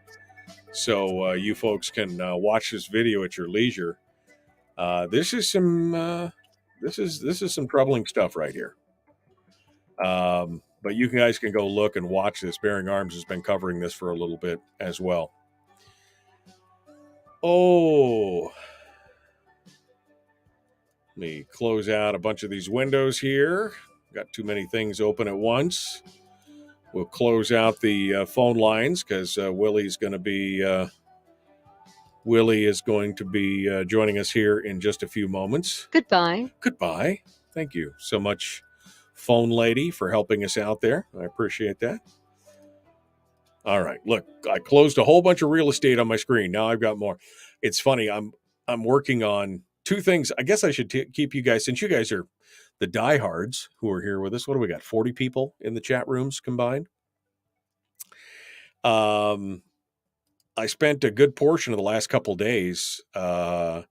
so you folks can watch this video at your leisure. This is some troubling stuff right here. But you guys can go look and watch this. Bearing Arms has been covering this for a little bit as well. Oh, let me close out a bunch of these windows here. Got too many things open at once. We'll close out the phone lines because Willie is going to be joining us here in just a few moments. Goodbye. Thank you so much, phone lady, for helping us out there. I appreciate that. All right, look, I closed a whole bunch of real estate on my screen. Now I've got more. It's funny. I'm working on 2 things. I guess I should keep you guys, since you guys are the diehards who are here with us. What do we got? 40 people in the chat rooms combined. I spent a good portion of the last couple days redoing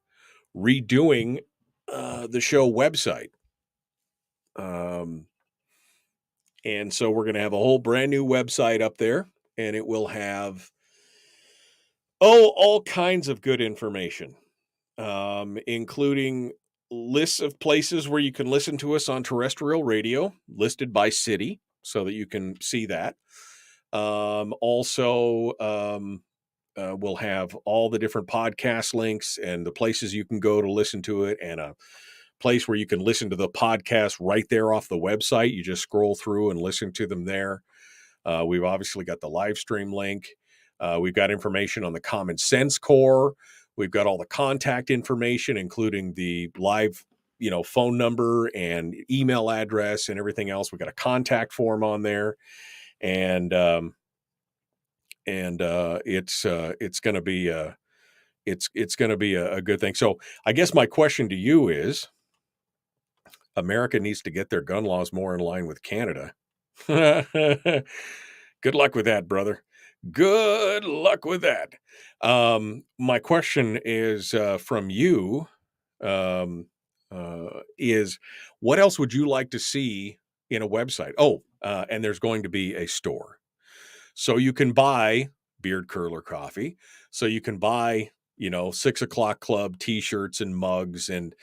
the show website. And so we're going to have a whole brand new website up there, and it will have, all kinds of good information, including lists of places where you can listen to us on terrestrial radio, listed by city, so that you can see that. Also, we'll have all the different podcast links and the places you can go to listen to it, and a place where you can listen to the podcast right there off the website. You just scroll through and listen to them there. We've obviously got the live stream link. We've got information on the Common Sense Corps. We've got all the contact information, including the live, phone number and email address and everything else. We've got a contact form on there, and it's going to be it's going to be a good thing. So I guess my question to you is, America needs to get their gun laws more in line with Canada. Good luck with that, brother. Good luck with that. My question is from you is, what else would you like to see in a website? And there's going to be a store. So you can buy Beard Curler coffee. So you can buy, 6 o'clock club t-shirts and mugs, and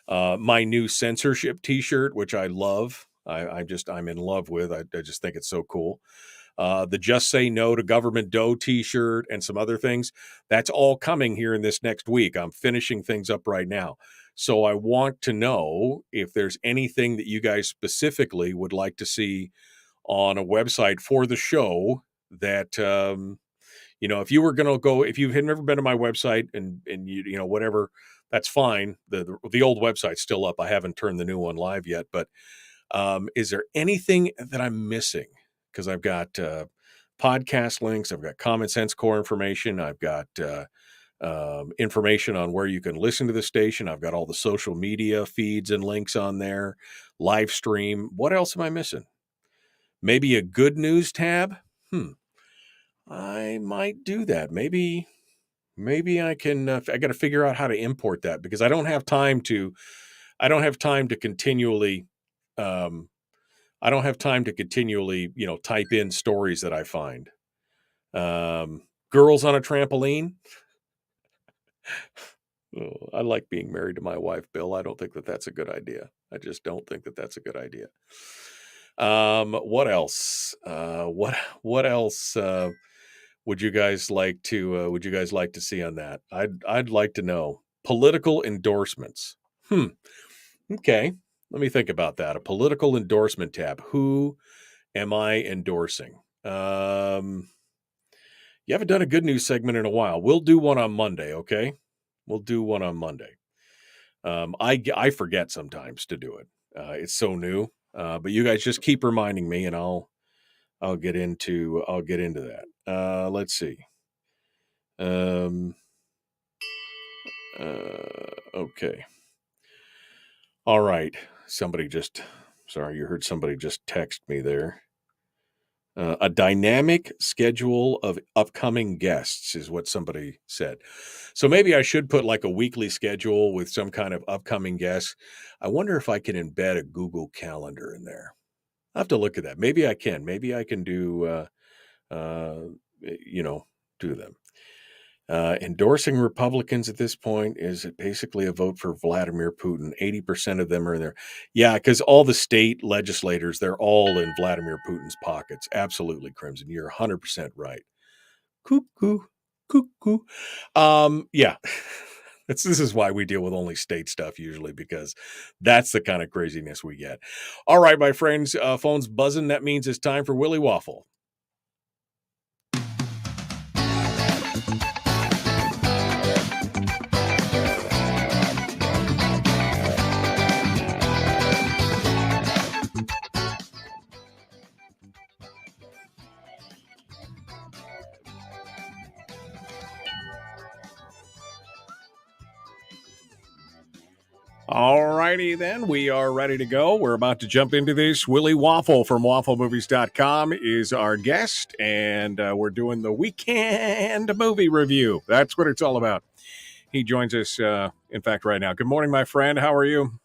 my new censorship t-shirt, which I love. I'm in love with. I just think it's so cool. The Just Say No to Government Dough t-shirt and some other things. That's all coming here in this next week. I'm finishing things up right now. So I want to know if there's anything that you guys specifically would like to see on a website for the show that, if you were going to go, if you've never been to my website and you whatever, that's fine. The old website's still up. I haven't turned the new one live yet, but is there anything that I'm missing? Because I've got podcast links, I've got Common Sense Corps information, I've got information on where you can listen to the station, I've got all the social media feeds and links on there, live stream. What else am I missing? Maybe a good news tab? I might do that. Maybe I can. I got to figure out how to import that, because I don't have time to continually. I don't have time to continually, type in stories that I find. Girls on a trampoline. Oh, I like being married to my wife, Bill. I don't think that that's a good idea. I just don't think that that's a good idea. What else? What else would you guys like to see on that? I'd like to know. Political endorsements. Okay. Let me think about that. A political endorsement tab. Who am I endorsing? You haven't done a good news segment in a while. We'll do one on Monday, okay? We'll do one on Monday. I forget sometimes to do it. It's so new. But you guys just keep reminding me, and I'll get into that. Let's see. Okay. All right. You heard somebody just text me there. A dynamic schedule of upcoming guests is what somebody said. So maybe I should put like a weekly schedule with some kind of upcoming guests. I wonder if I can embed a Google Calendar in there. I'll have to look at that. Maybe I can. Maybe I can do, do them. Endorsing Republicans at this point is basically a vote for Vladimir Putin. 80% of them are in there. Yeah, because all the state legislators, they're all in Vladimir Putin's pockets. Absolutely, Crimson. You're 100% right. Cuckoo. Yeah. This is why we deal with only state stuff usually, because that's the kind of craziness we get. All right, my friends, phone's buzzing. That means it's time for Willie Waffle. All righty then, we are ready to go. We're about to jump into this. Willie Waffle from wafflemovies.com is our guest, and we're doing the weekend movie review. That's what it's all about. He joins us, in fact, right now. Good morning, my friend. How are you?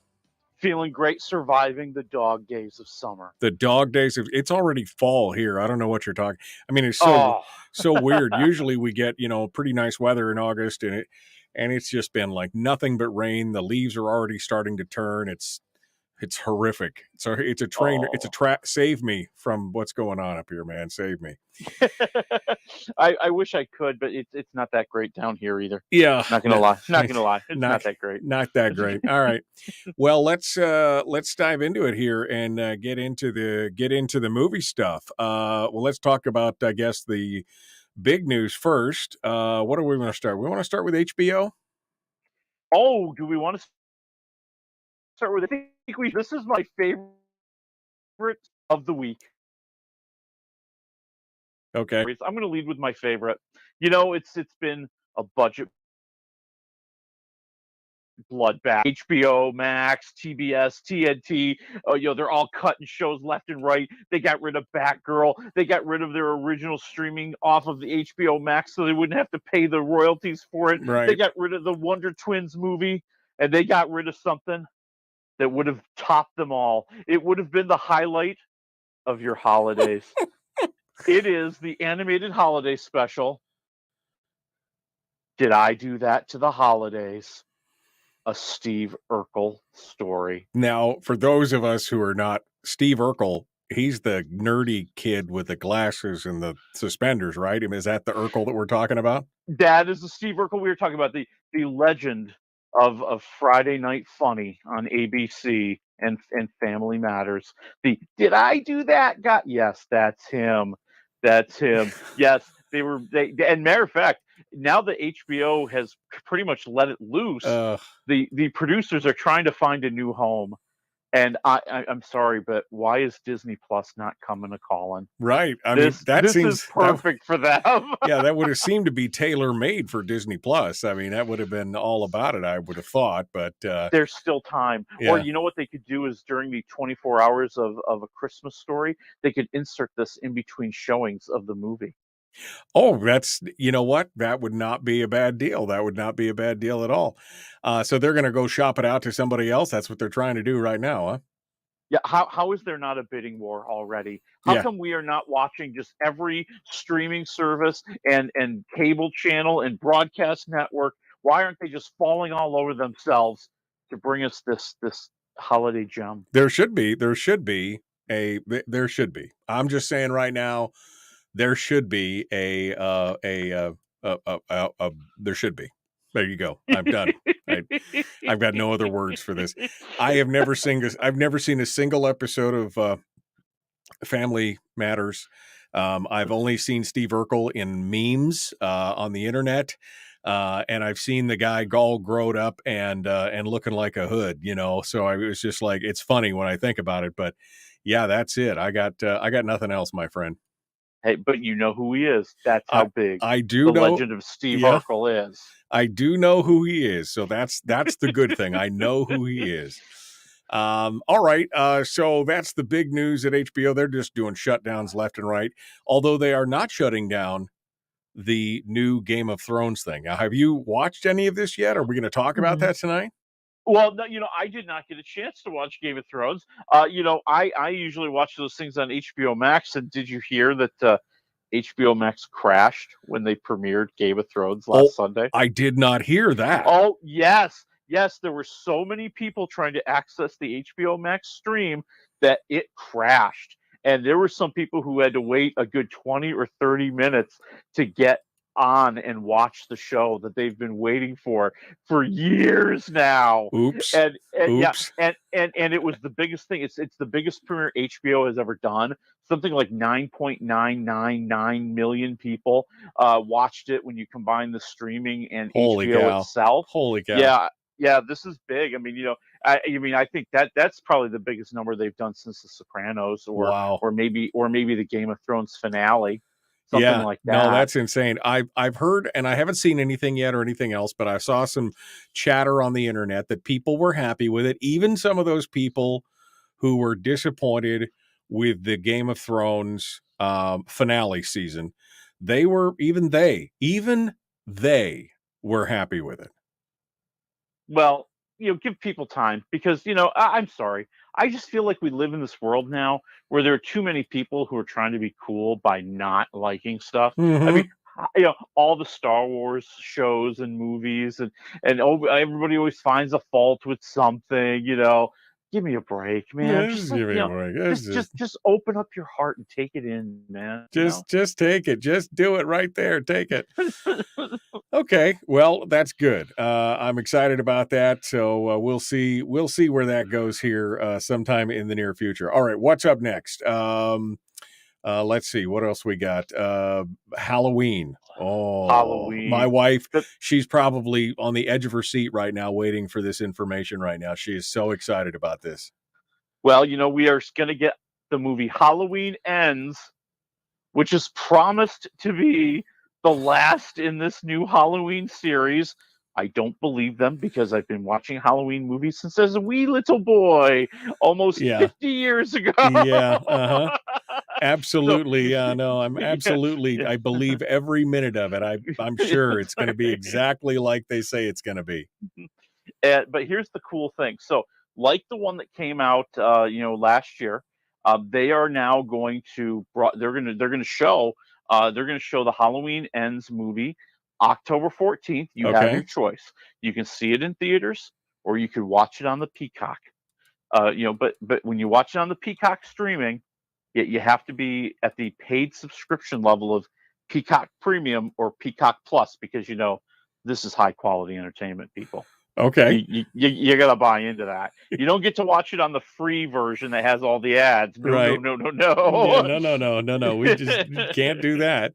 Feeling great, surviving the dog days of summer. The dog days of it's already fall here. I don't know what you're talking. I mean, it's Oh. so weird. Usually we get, pretty nice weather in August and it's just been like nothing but rain. The leaves are already starting to turn. It's horrific. So it's a train. It's a trap. Save me from what's going on up here, man. Save me. I wish I could, but it's not that great down here either. Yeah, not gonna lie. It's not that great. Not that great. All right. Well, let's dive into it here and get into the movie stuff. Well, let's talk about, I guess, the big news first. What do we want to start? We want to start with HBO. Oh, do we want to start with? I think this is my favorite of the week. Okay. I'm going to lead with my favorite. It's been a budget bloodbath. HBO Max, TBS, TNT. They're all cutting shows left and right. They got rid of Batgirl. They got rid of their original streaming off of the HBO Max, so they wouldn't have to pay the royalties for it. Right. They got rid of the Wonder Twins movie, and they got rid of something that would have topped them all. It would have been the highlight of your holidays. It is the animated holiday special. Did I Do That to the Holidays? A Steve Urkel story. Now, for those of us who are not Steve Urkel, he's the nerdy kid with the glasses and the suspenders, right? I mean, is that the Urkel that we're talking about? That is the Steve Urkel we were talking about, the legend of Friday Night Funny on ABC and Family Matters. Did I do that? Yes, that's him. That's him. Yes, and matter of fact, now that HBO has pretty much let it loose, the producers are trying to find a new home. And I'm sorry, but why is Disney Plus not coming to calling? Right. I mean, this is perfect for them. Yeah, that would have seemed to be tailor-made for Disney Plus. I mean, that would have been all about it, I would have thought. But there's still time. Yeah. Or you know what they could do is during the 24 hours of A Christmas Story, they could insert this in between showings of the movie. Oh, you know what? That would not be a bad deal. That would not be a bad deal at all. So they're going to go shop it out to somebody else. That's what they're trying to do right now, huh? Yeah. How is there not a bidding war already? How come we are not watching just every streaming service and cable channel and broadcast network? Why aren't they just falling all over themselves to bring us this holiday gem? There should be. I'm just saying right now, there should be there should be. There you go. I'm done. I've got no other words for this. I've never seen a single episode of Family Matters. I've only seen Steve Urkel in memes on the internet. And I've seen the guy all grown up and looking like a hood, so I was just like, it's funny when I think about it, but yeah, that's it. I got nothing else, my friend. Hey, but you know who he is. That's how big I do the know, legend of Steve Urkel is. I do know who he is. So that's the good thing. I know who he is. All right. So that's the big news at HBO. They're just doing shutdowns left and right, although they are not shutting down the new Game of Thrones thing. Now, have you watched any of this yet? Are we going to talk about that tonight? Well, no, I did not get a chance to watch Game of Thrones. I usually watch those things on HBO Max. And did you hear that HBO Max crashed when they premiered Game of Thrones last Sunday? I did not hear that. Oh, yes. Yes, there were so many people trying to access the HBO Max stream that it crashed. And there were some people who had to wait a good 20 or 30 minutes to get on and watch the show that they've been waiting for years now. Oops. And Oops. Yeah, and it was the biggest thing. It's the biggest premiere HBO has ever done. Something like 9.999 million people watched it when you combine the streaming and HBO itself. Holy cow. Yeah, this is big. I mean, I think that's probably the biggest number they've done since The Sopranos, or maybe the Game of Thrones finale. Something like that. No, that's insane. I've heard, and I haven't seen anything yet or anything else, but I saw some chatter on the internet that people were happy with it. Even some of those people who were disappointed with the Game of Thrones finale season, even they were happy with it. Well, give people time because I'm sorry. I just feel like we live in this world now where there are too many people who are trying to be cool by not liking stuff. I Mm-hmm. mean, all the Star Wars shows and movies and everybody always finds a fault with something. Give me a break, man. This Just is like giving away. This is just open up your heart and take it in, man. just take it. Just do it right there. Take it. Okay, well, that's good. I'm excited about that. So we'll see where that goes here sometime in the near future. All right, what's up next? Let's see what else we got. Halloween. Oh, my Halloween. wife, she's probably on the edge of her seat right now, waiting for this information right now. She is so excited about this. Well, we are going to get the movie Halloween Ends, which is promised to be the last in this new Halloween series. I don't believe them because I've been watching Halloween movies since I was a wee little boy, almost 50 years ago. Yeah. Uh-huh. Absolutely. So, Yeah, no, I'm absolutely, yeah. I believe every minute of it. I'm sure it's going to be exactly like they say it's going to be. But here's the cool thing. So, like the one that came out, last year, they are now going to they're going to show the Halloween Ends movie October 14th. You have your Okay. choice. You can see it in theaters, or you could watch it on the Peacock. But when you watch it on the Peacock streaming, you have to be at the paid subscription level of Peacock Premium or Peacock Plus because this is high quality entertainment, people. Okay. You got to buy into that. You don't get to watch it on the free version that has all the ads. No, Right. no. Yeah, no. We just can't do that.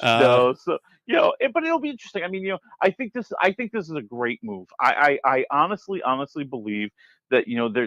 No, so but it'll be interesting. I mean, I think this is a great move. I honestly believe that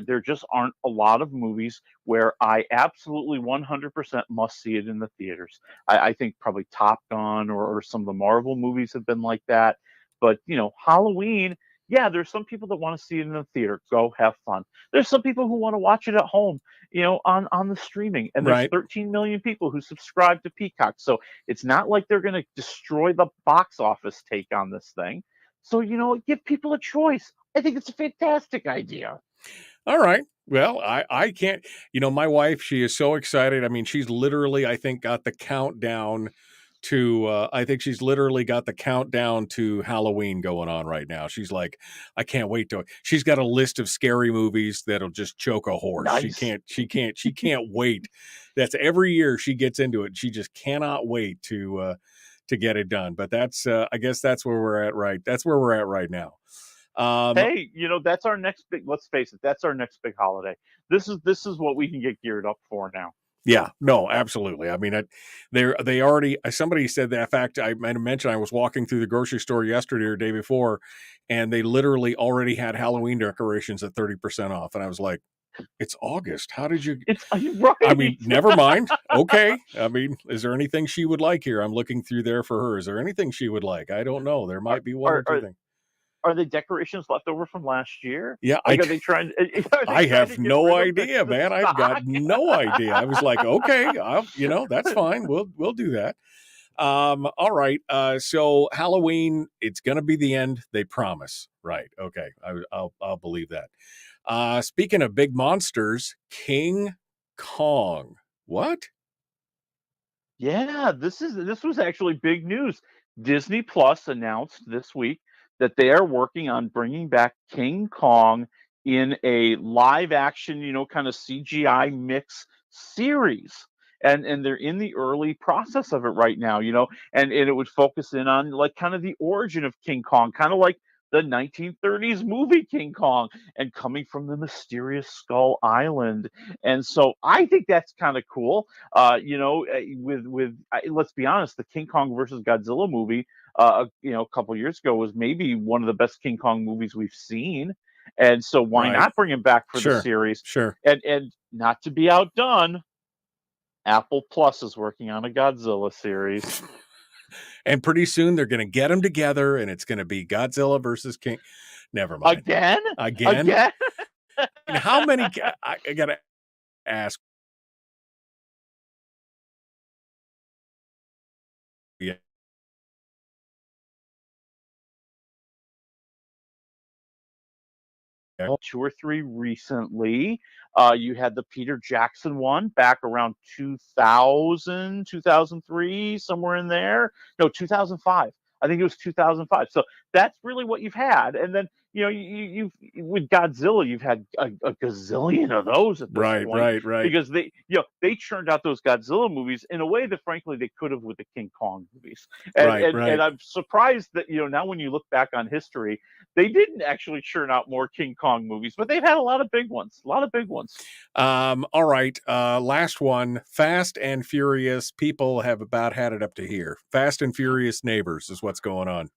there just aren't a lot of movies where I absolutely 100% must see it in the theaters. I think probably Top Gun or some of the Marvel movies have been like that. But Halloween, yeah, there's some people that want to see it in the theater. Go have fun. There's some people who want to watch it at home, on the streaming. And there's Right. 13 million people who subscribe to Peacock. So it's not like they're going to destroy the box office take on this thing. So, give people a choice. I think it's a fantastic idea. All right. Well, I can't, my wife, she is so excited. I mean, she's literally, I think, got the countdown to Halloween going on right now. She's like, I can't wait she's got a list of scary movies that'll just choke a horse. Nice. She can't wait. That's every year she gets into it. She just cannot wait to get it done. But that's, I guess that's where we're at, right? That's where we're at right now. Hey, that's our next big. Let's face it, that's our next big holiday. This is what we can get geared up for now. Yeah, no, absolutely. I mean, they already. Somebody said that. In fact, I might have mentioned I was walking through the grocery store yesterday or day before, and they literally already had Halloween decorations at 30% off, and I was like, "It's August. How did you?" It's right. I mean, never mind. Okay. I mean, is there anything she would like here? I'm looking through there for her. Is there anything she would like? I don't know. There might be one or two things. Are they decorations left over from last year? Yeah, are they trying? I have no idea, man. I've got no idea. I was like, okay, that's fine. We'll do that. All right. So Halloween, it's gonna be the end. They promise. Right. Okay. I'll believe that. Speaking of big monsters, King Kong. What? Yeah, this was actually big news. Disney Plus announced this week that they are working on bringing back King Kong in a live action, kind of CGI mix series. And they're in the early process of it right now, and it would focus in on like kind of the origin of King Kong, kind of like the 1930s movie King Kong and coming from the mysterious Skull Island. And so I think that's kind of cool. Let's be honest, the King Kong versus Godzilla movie, a couple years ago was maybe one of the best King Kong movies we've seen. And so why not bring him back for the series? Sure. And not to be outdone, Apple Plus is working on a Godzilla series. And pretty soon they're going to get them together and it's going to be Godzilla versus King. Never mind. Again? How many? I got to ask. Yeah. 2 or 3 recently. You had the Peter Jackson one back around 2000, 2003, somewhere in there. No, 2005. I think it was 2005. So that's really what you've had. And then, you've with Godzilla, you've had a gazillion of those at this point. Right. Because they churned out those Godzilla movies in a way that, frankly, they could have with the King Kong movies. And I'm surprised that, now when you look back on history, they didn't actually churn out more King Kong movies, but they've had a lot of big ones. All right. Last one. Fast and Furious. People have about had it up to here. Fast and Furious Neighbors is what's going on.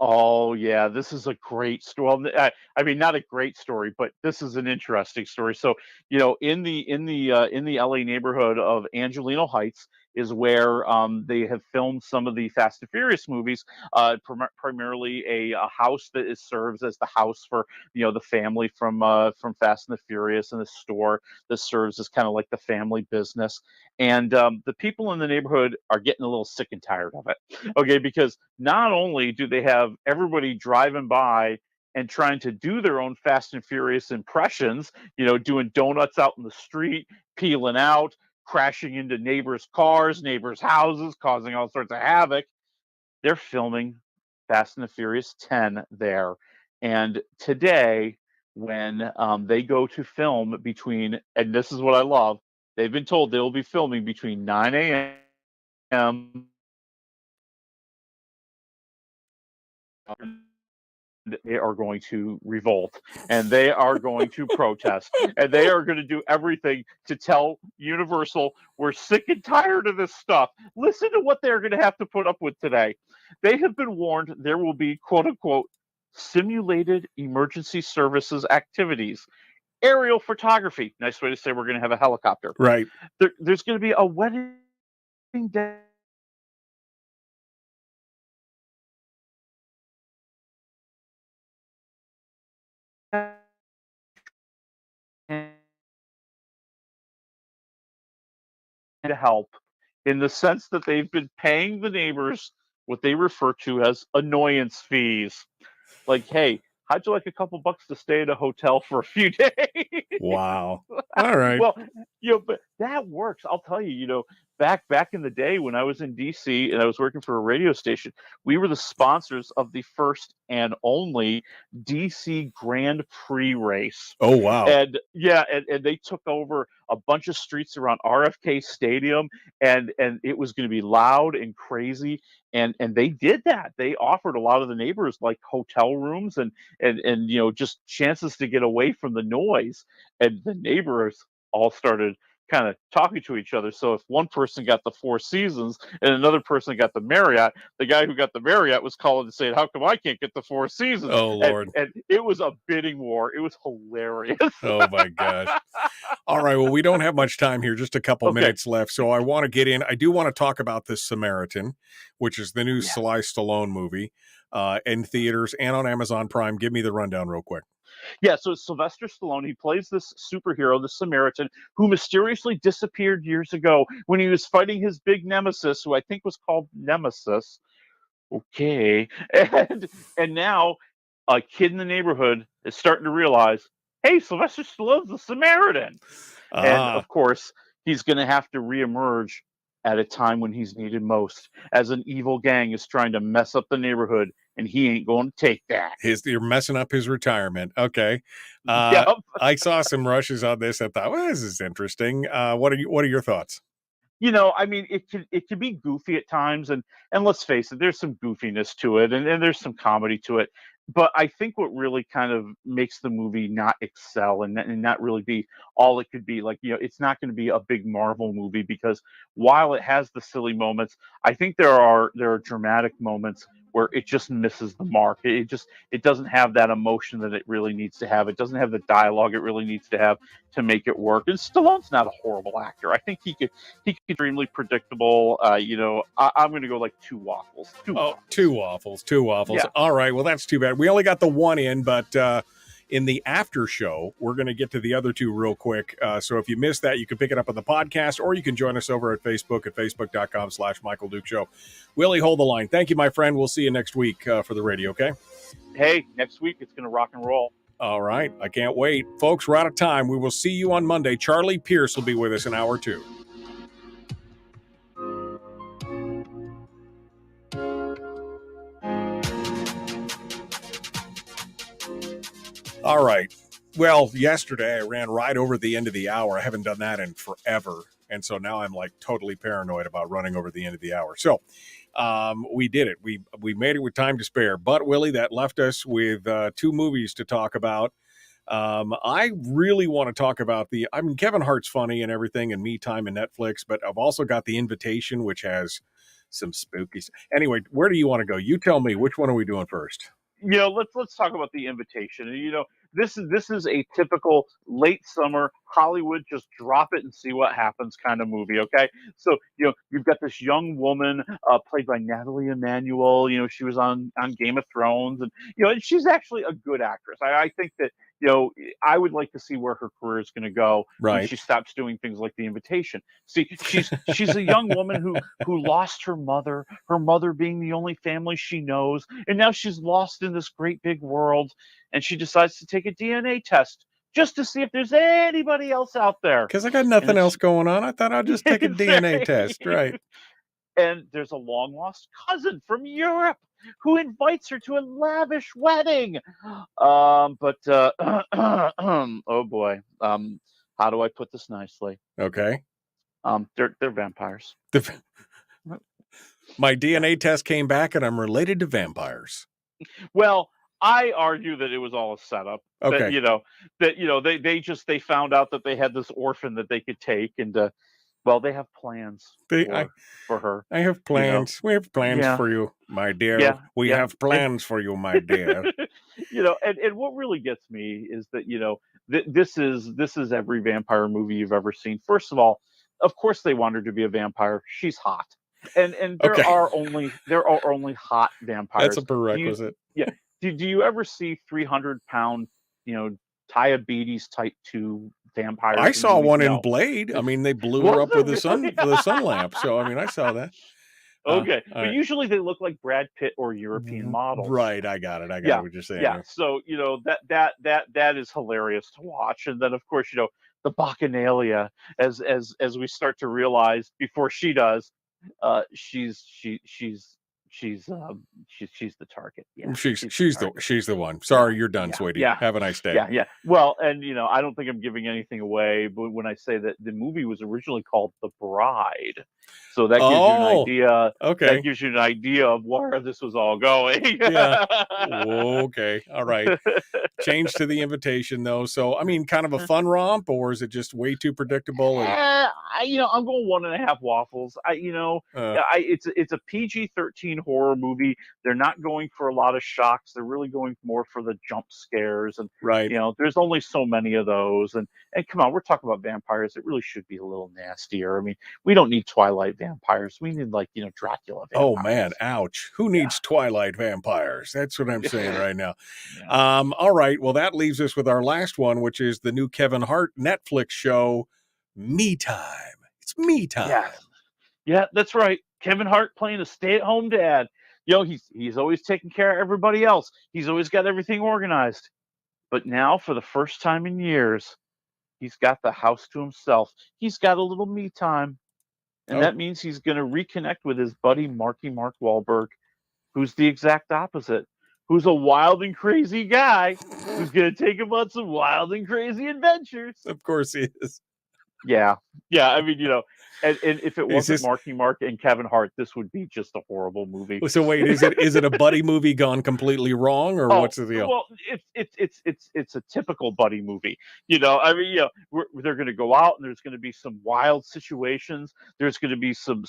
Oh yeah, this is a great story. Well, I mean, not a great story, but this is an interesting story. So, in the LA neighborhood of Angelino Heights is where they have filmed some of the Fast and Furious movies. Primarily a house that serves as the house for the family from Fast and the Furious, and a store that serves as kind of like the family business. And the people in the neighborhood are getting a little sick and tired of it. Okay, because not only do they have everybody driving by and trying to do their own Fast and Furious impressions, doing donuts out in the street, peeling out, crashing into neighbors' cars, neighbors' houses, causing all sorts of havoc. They're filming Fast and the Furious 10 there. And today, when they go to film and this is what I love, they've been told they will be filming between 9 a.m. They are going to revolt, and they are going to protest, and they are going to do everything to tell Universal, we're sick and tired of this stuff. Listen to what they're going to have to put up with today. They have been warned there will be, quote unquote, simulated emergency services activities. Aerial photography. Nice way to say we're going to have a helicopter. Right. There's going to be a wedding day. To help, in the sense that they've been paying the neighbors what they refer to as annoyance fees. Like, hey, how'd you like a couple bucks to stay at a hotel for a few days? Wow. All right. Well, but that works. I'll tell you, back in the day when I was in DC and I was working for a radio station, we were the sponsors of the first and only DC Grand Prix race. Oh, wow. And and they took over a bunch of streets around RFK Stadium, and it was going to be loud and crazy. And they did that. They offered a lot of the neighbors like hotel rooms and just chances to get away from the noise. And the neighbors all started kind of talking to each other. So if one person got the Four Seasons and another person got the Marriott, the guy who got the Marriott was calling and saying, how come I can't get the Four Seasons? Oh, Lord. And it was a bidding war. It was hilarious. Oh, my gosh. All right. Well, we don't have much time here, just a couple minutes left. So I want to get in. I do want to talk about The Samaritan, which is the new Sly Stallone movie in theaters and on Amazon Prime. Give me the rundown real quick. Yeah, so Sylvester Stallone, he plays this superhero, the Samaritan, who mysteriously disappeared years ago when he was fighting his big nemesis, who I think was called Nemesis. Okay. And now a kid in the neighborhood is starting to realize, hey, Sylvester Stallone's the Samaritan. And of course, he's going to have to reemerge at a time when he's needed most, as an evil gang is trying to mess up the neighborhood, and he ain't going to take that. You're messing up his retirement. Okay. I saw some rushes on this. I thought, well, this is interesting. What are your thoughts? I mean, it can be goofy at times, and let's face it, there's some goofiness to it, and there's some comedy to it. But I think what really kind of makes the movie not excel and not really be all it could be, like, it's not going to be a big Marvel movie, because while it has the silly moments, I think there are dramatic moments where it just misses the mark. It doesn't have that emotion that it really needs to have. It doesn't have the dialogue it really needs to have to make it work. And Stallone's not a horrible actor. I think he could extremely predictable. I'm going to go like 2 waffles. Two waffles. Yeah. All right. Well, that's too bad. We only got the one in, but in the after show, we're going to get to the other 2 real quick. So if you missed that, you can pick it up on the podcast, or you can join us over at Facebook at facebook.com/Michael Duke Show. Willie, hold the line. Thank you, my friend. We'll see you next week for the radio, okay? Hey, next week it's going to rock and roll. All right. I can't wait. Folks, we're out of time. We will see you on Monday. Charlie Pierce will be with us in hour 2. All right. Well, yesterday I ran right over the end of the hour. I haven't done that in forever. And so now I'm like totally paranoid about running over the end of the hour. So we did it. We made it with time to spare. But, Willie, that left us with 2 movies to talk about. I really want to talk about Kevin Hart's funny and everything and Me Time and Netflix, but I've also got The Invitation, which has some spooky stuff. Anyway, where do you want to go? You tell me. Which one are we doing first? Let's talk about The Invitation. This is a typical late summer Hollywood, just drop it and see what happens kind of movie. Okay, so you've got this young woman played by Natalie Emmanuel. She was on Game of Thrones, and and she's actually a good actress. I think that I would like to see where her career is going to go when she stops doing things like The Invitation. See, she's a young woman who lost her mother being the only family she knows, and now she's lost in this great big world, and she decides to take a DNA test just to see if there's anybody else out there. Because I got nothing else going on. I thought I'd just take a DNA test, right? And there's a long-lost cousin from Europe who invites her to a lavish wedding. Oh boy. How do I put this nicely? Okay. They're vampires. My DNA test came back and I'm related to vampires. Well, I argue that it was all a setup. Okay. That they found out that they had this orphan that they could take, and they have plans for her. I have plans. We have plans for you, my dear. We have plans for you, my dear. And what really gets me is that this is every vampire movie you've ever seen. First of all, of course they want her to be a vampire. She's hot, and there are only hot vampires. That's a prerequisite. Do you ever see 300-pound diabetes type 2 vampires? I saw one in Blade. I mean, they blew her up with the sun lamp. So I mean, I saw that. Okay, but right. Usually they look like Brad Pitt or European models. Right, I got it. I got what you're saying. Yeah, so that is hilarious to watch, and then of course the Bacchanalia, as we start to realize before she does, she's the target. Yeah, she's the one. Sorry, you're done, sweetie. Yeah. Have a nice day. Yeah. Well, and I don't think I'm giving anything away, but when I say that the movie was originally called The Bride, so that gives you an idea. Okay. That gives you an idea of where this was all going. Yeah. Okay. All right. Change to The Invitation, though. So, I mean, kind of a fun romp, or is it just way too predictable? I'm going 1.5 waffles. It's a PG-13 horror movie. They're not going for a lot of shocks. They're really going more for the jump scares, and there's only so many of those. And come on, we're talking about vampires. It really should be a little nastier. I mean, we don't need Twilight vampires. We need Dracula vampires. Oh man, ouch! Who needs Twilight vampires? That's what I'm saying right now. All right. Well, that leaves us with our last one, which is the new Kevin Hart Netflix show, Me Time. It's Me Time. Yeah, that's right. Kevin Hart playing a stay-at-home dad. He's always taking care of everybody else. He's always got everything organized. But now, for the first time in years, he's got the house to himself. He's got a little me time. And that means he's going to reconnect with his buddy Mark Wahlberg, who's the exact opposite. Who's a wild and crazy guy who's going to take him on some wild and crazy adventures. Of course he is. Yeah. I mean, and if it wasn't Mark and Kevin Hart, this would be just a horrible movie. So wait, is it a buddy movie gone completely wrong, or what's the deal? Well, it's a typical buddy movie. I mean, they're going to go out and there's going to be some wild situations. There's going to be some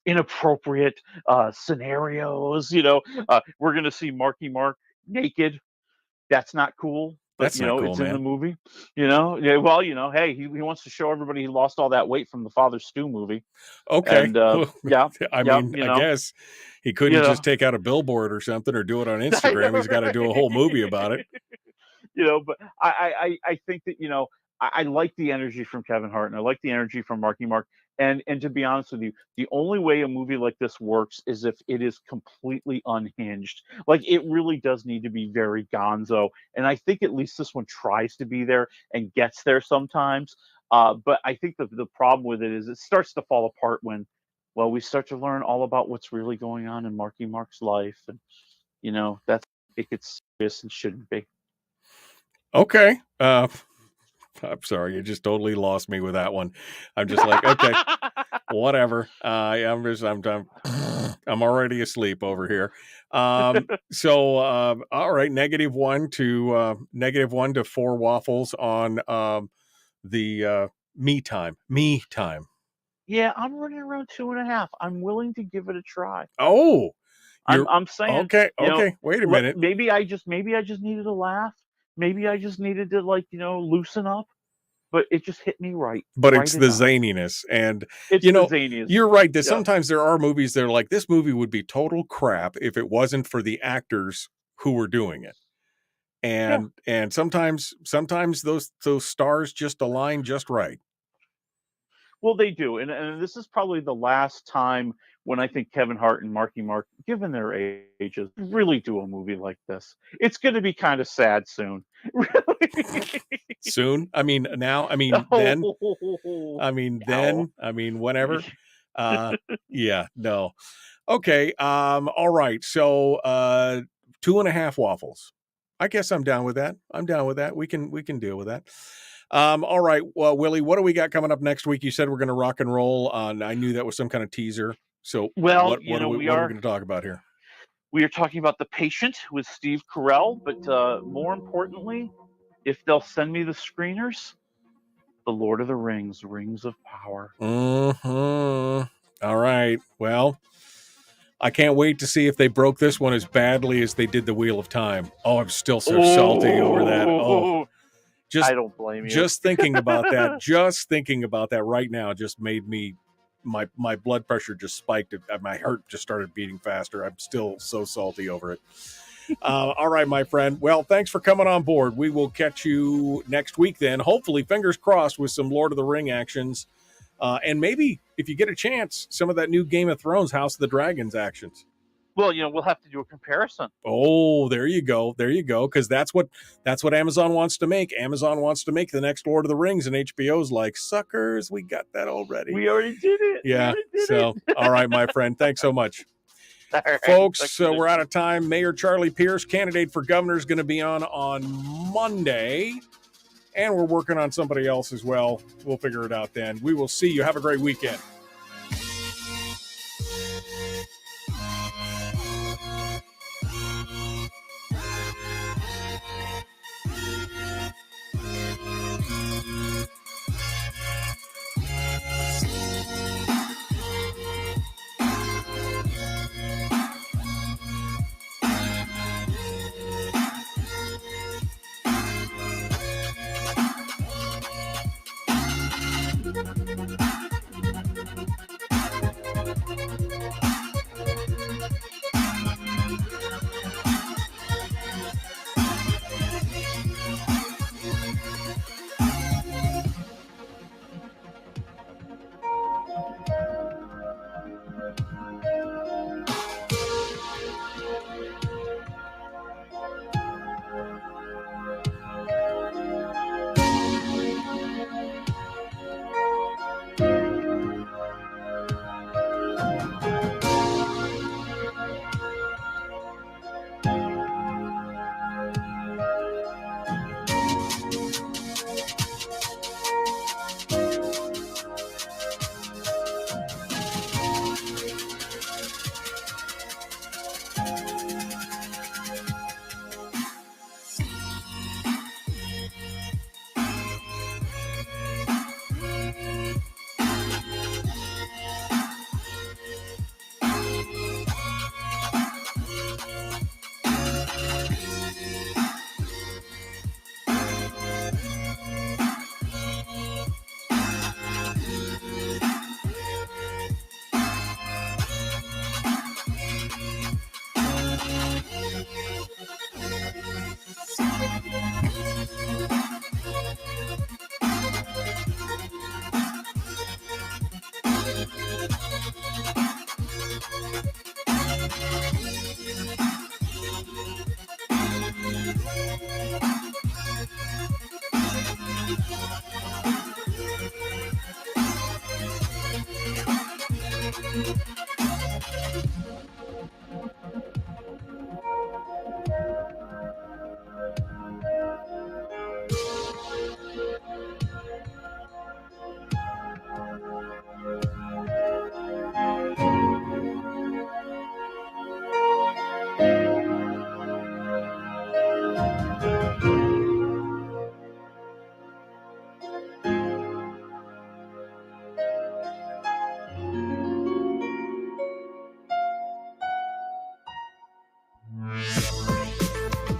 inappropriate scenarios. We're going to see Mark naked. That's not cool. But, That's not cool, it's man. in the movie, hey, he wants to show everybody he lost all that weight from the Father Stew movie. Okay. And, I guess he couldn't just take out a billboard or something or do it on Instagram. He's got to do a whole movie about it. But I think that, I like the energy from Kevin Hart and I like the energy from Mark. And to be honest with you, the only way a movie like this works is if it is completely unhinged. Like, it really does need to be very gonzo. And I think at least this one tries to be there and gets there sometimes. But I think the problem with it is it starts to fall apart when, well, we start to learn all about what's really going on in Marky Mark's life. And, it gets serious and shouldn't be. Okay. I'm sorry, you just totally lost me with that one. I'm just like, okay, whatever. I'm already asleep over here. So, all right, -1 to 4 waffles on the me time. Yeah, I'm running around 2.5. I'm willing to give it a try. Oh, I'm saying, okay. Wait a minute. Maybe I just needed a laugh. Maybe I just needed to loosen up. But it just hit me right. But right it's the enough. zaniness, and it's the zaniness. You're right. That sometimes there are movies that are like, this movie would be total crap if it wasn't for the actors who were doing it. And sometimes those stars just align just right. Well, they do, and this is probably the last time when I think Kevin Hart and Marky Mark, given their ages, really do a movie like this. It's going to be kind of sad soon. Soon? I mean, now? I mean, then? I mean, then? I mean, whenever? Yeah, no. Okay. All right. So 2.5 waffles. I guess I'm down with that. We can deal with that. All right. Well, Willie, what do we got coming up next week? You said we're going to rock and roll. I knew that was some kind of teaser. So what are we going to talk about here? We are talking about The Patient with Steve Carell, but more importantly, if they'll send me the screeners, The Lord of the Rings, Rings of Power. All right. Well, I can't wait to see if they broke this one as badly as they did The Wheel of Time. Oh, I'm still so salty over that. Oh, I don't blame you. Just thinking about that right now just made me, my blood pressure just spiked. My heart just started beating faster. I'm still so salty over it. All right, my friend. Well, thanks for coming on board. We will catch you next week then. Hopefully, fingers crossed, with some Lord of the Ring actions. And maybe, if you get a chance, some of that new Game of Thrones House of the Dragons actions. Well, we'll have to do a comparison. Oh, there you go. Because that's what Amazon wants to make. Amazon wants to make the next Lord of the Rings, and HBO's like, suckers, we got that already. We already did it. Yeah. All right, my friend. Thanks so much. All right, folks, we're out of time. Mayor Charlie Pierce, candidate for governor, is going to be on Monday. And we're working on somebody else as well. We'll figure it out then. We will see you. Have a great weekend.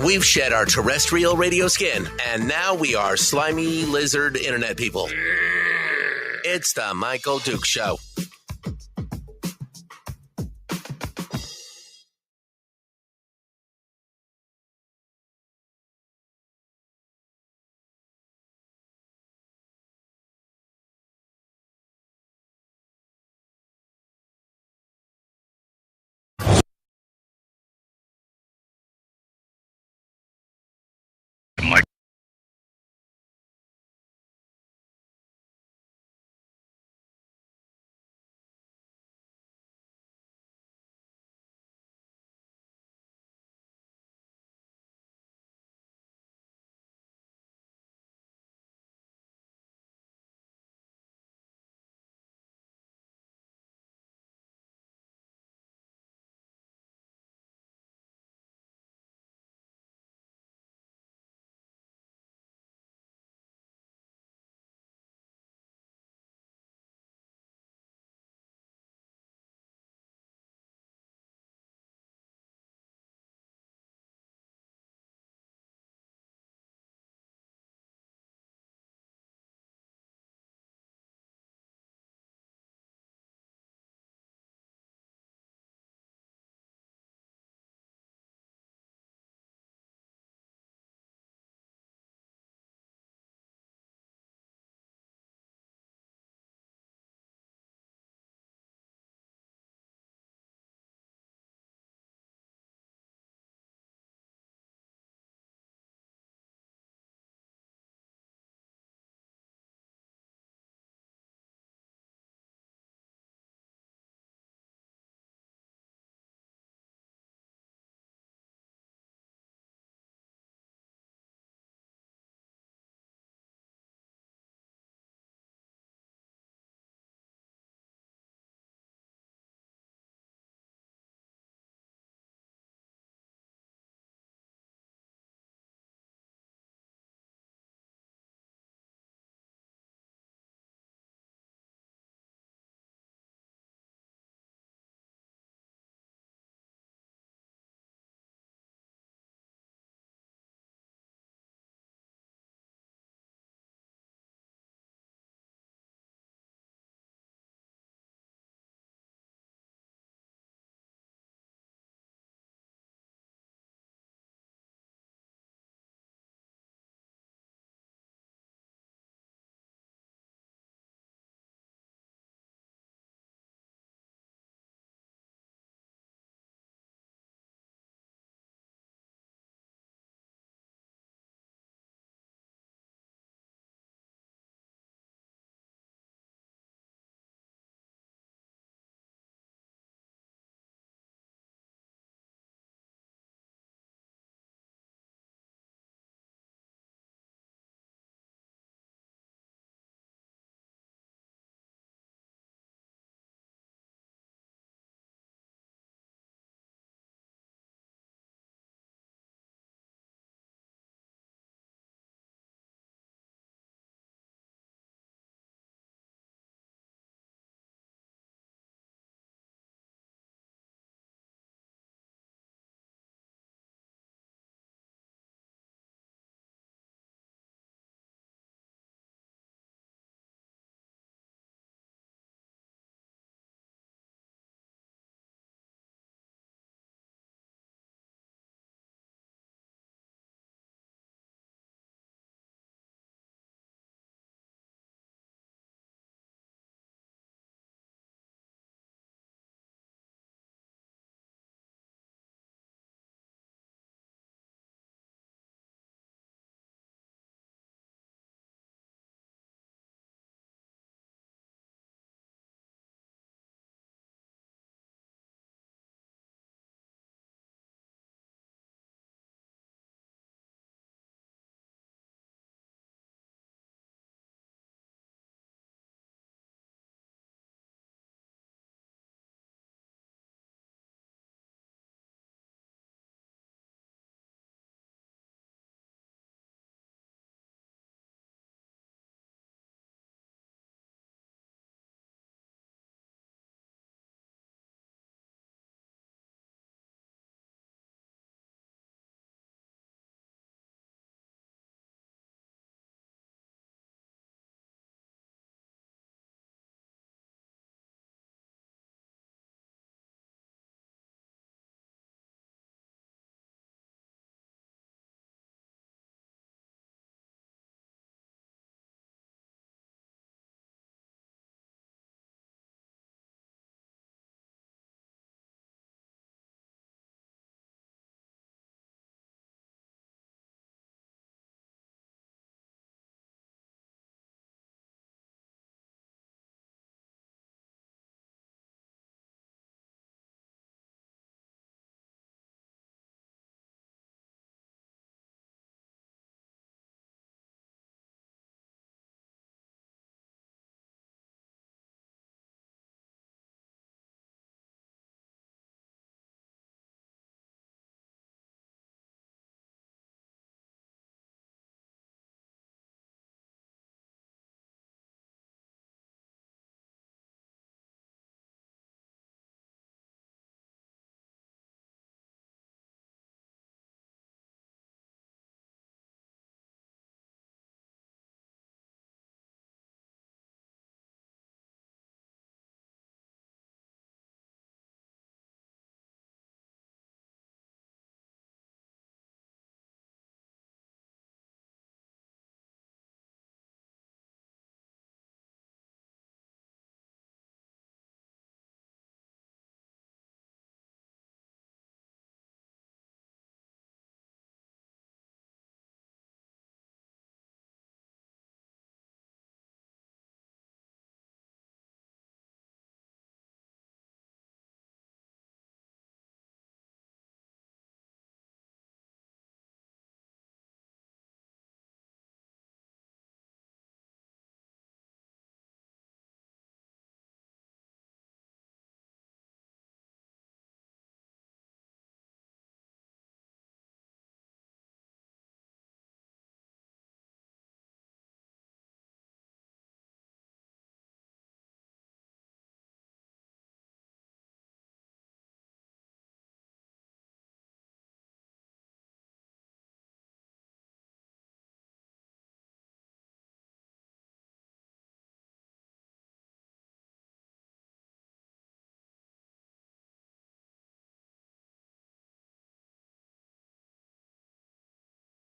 We've shed our terrestrial radio skin, and now we are slimy lizard internet people. It's the Michael Duke Show.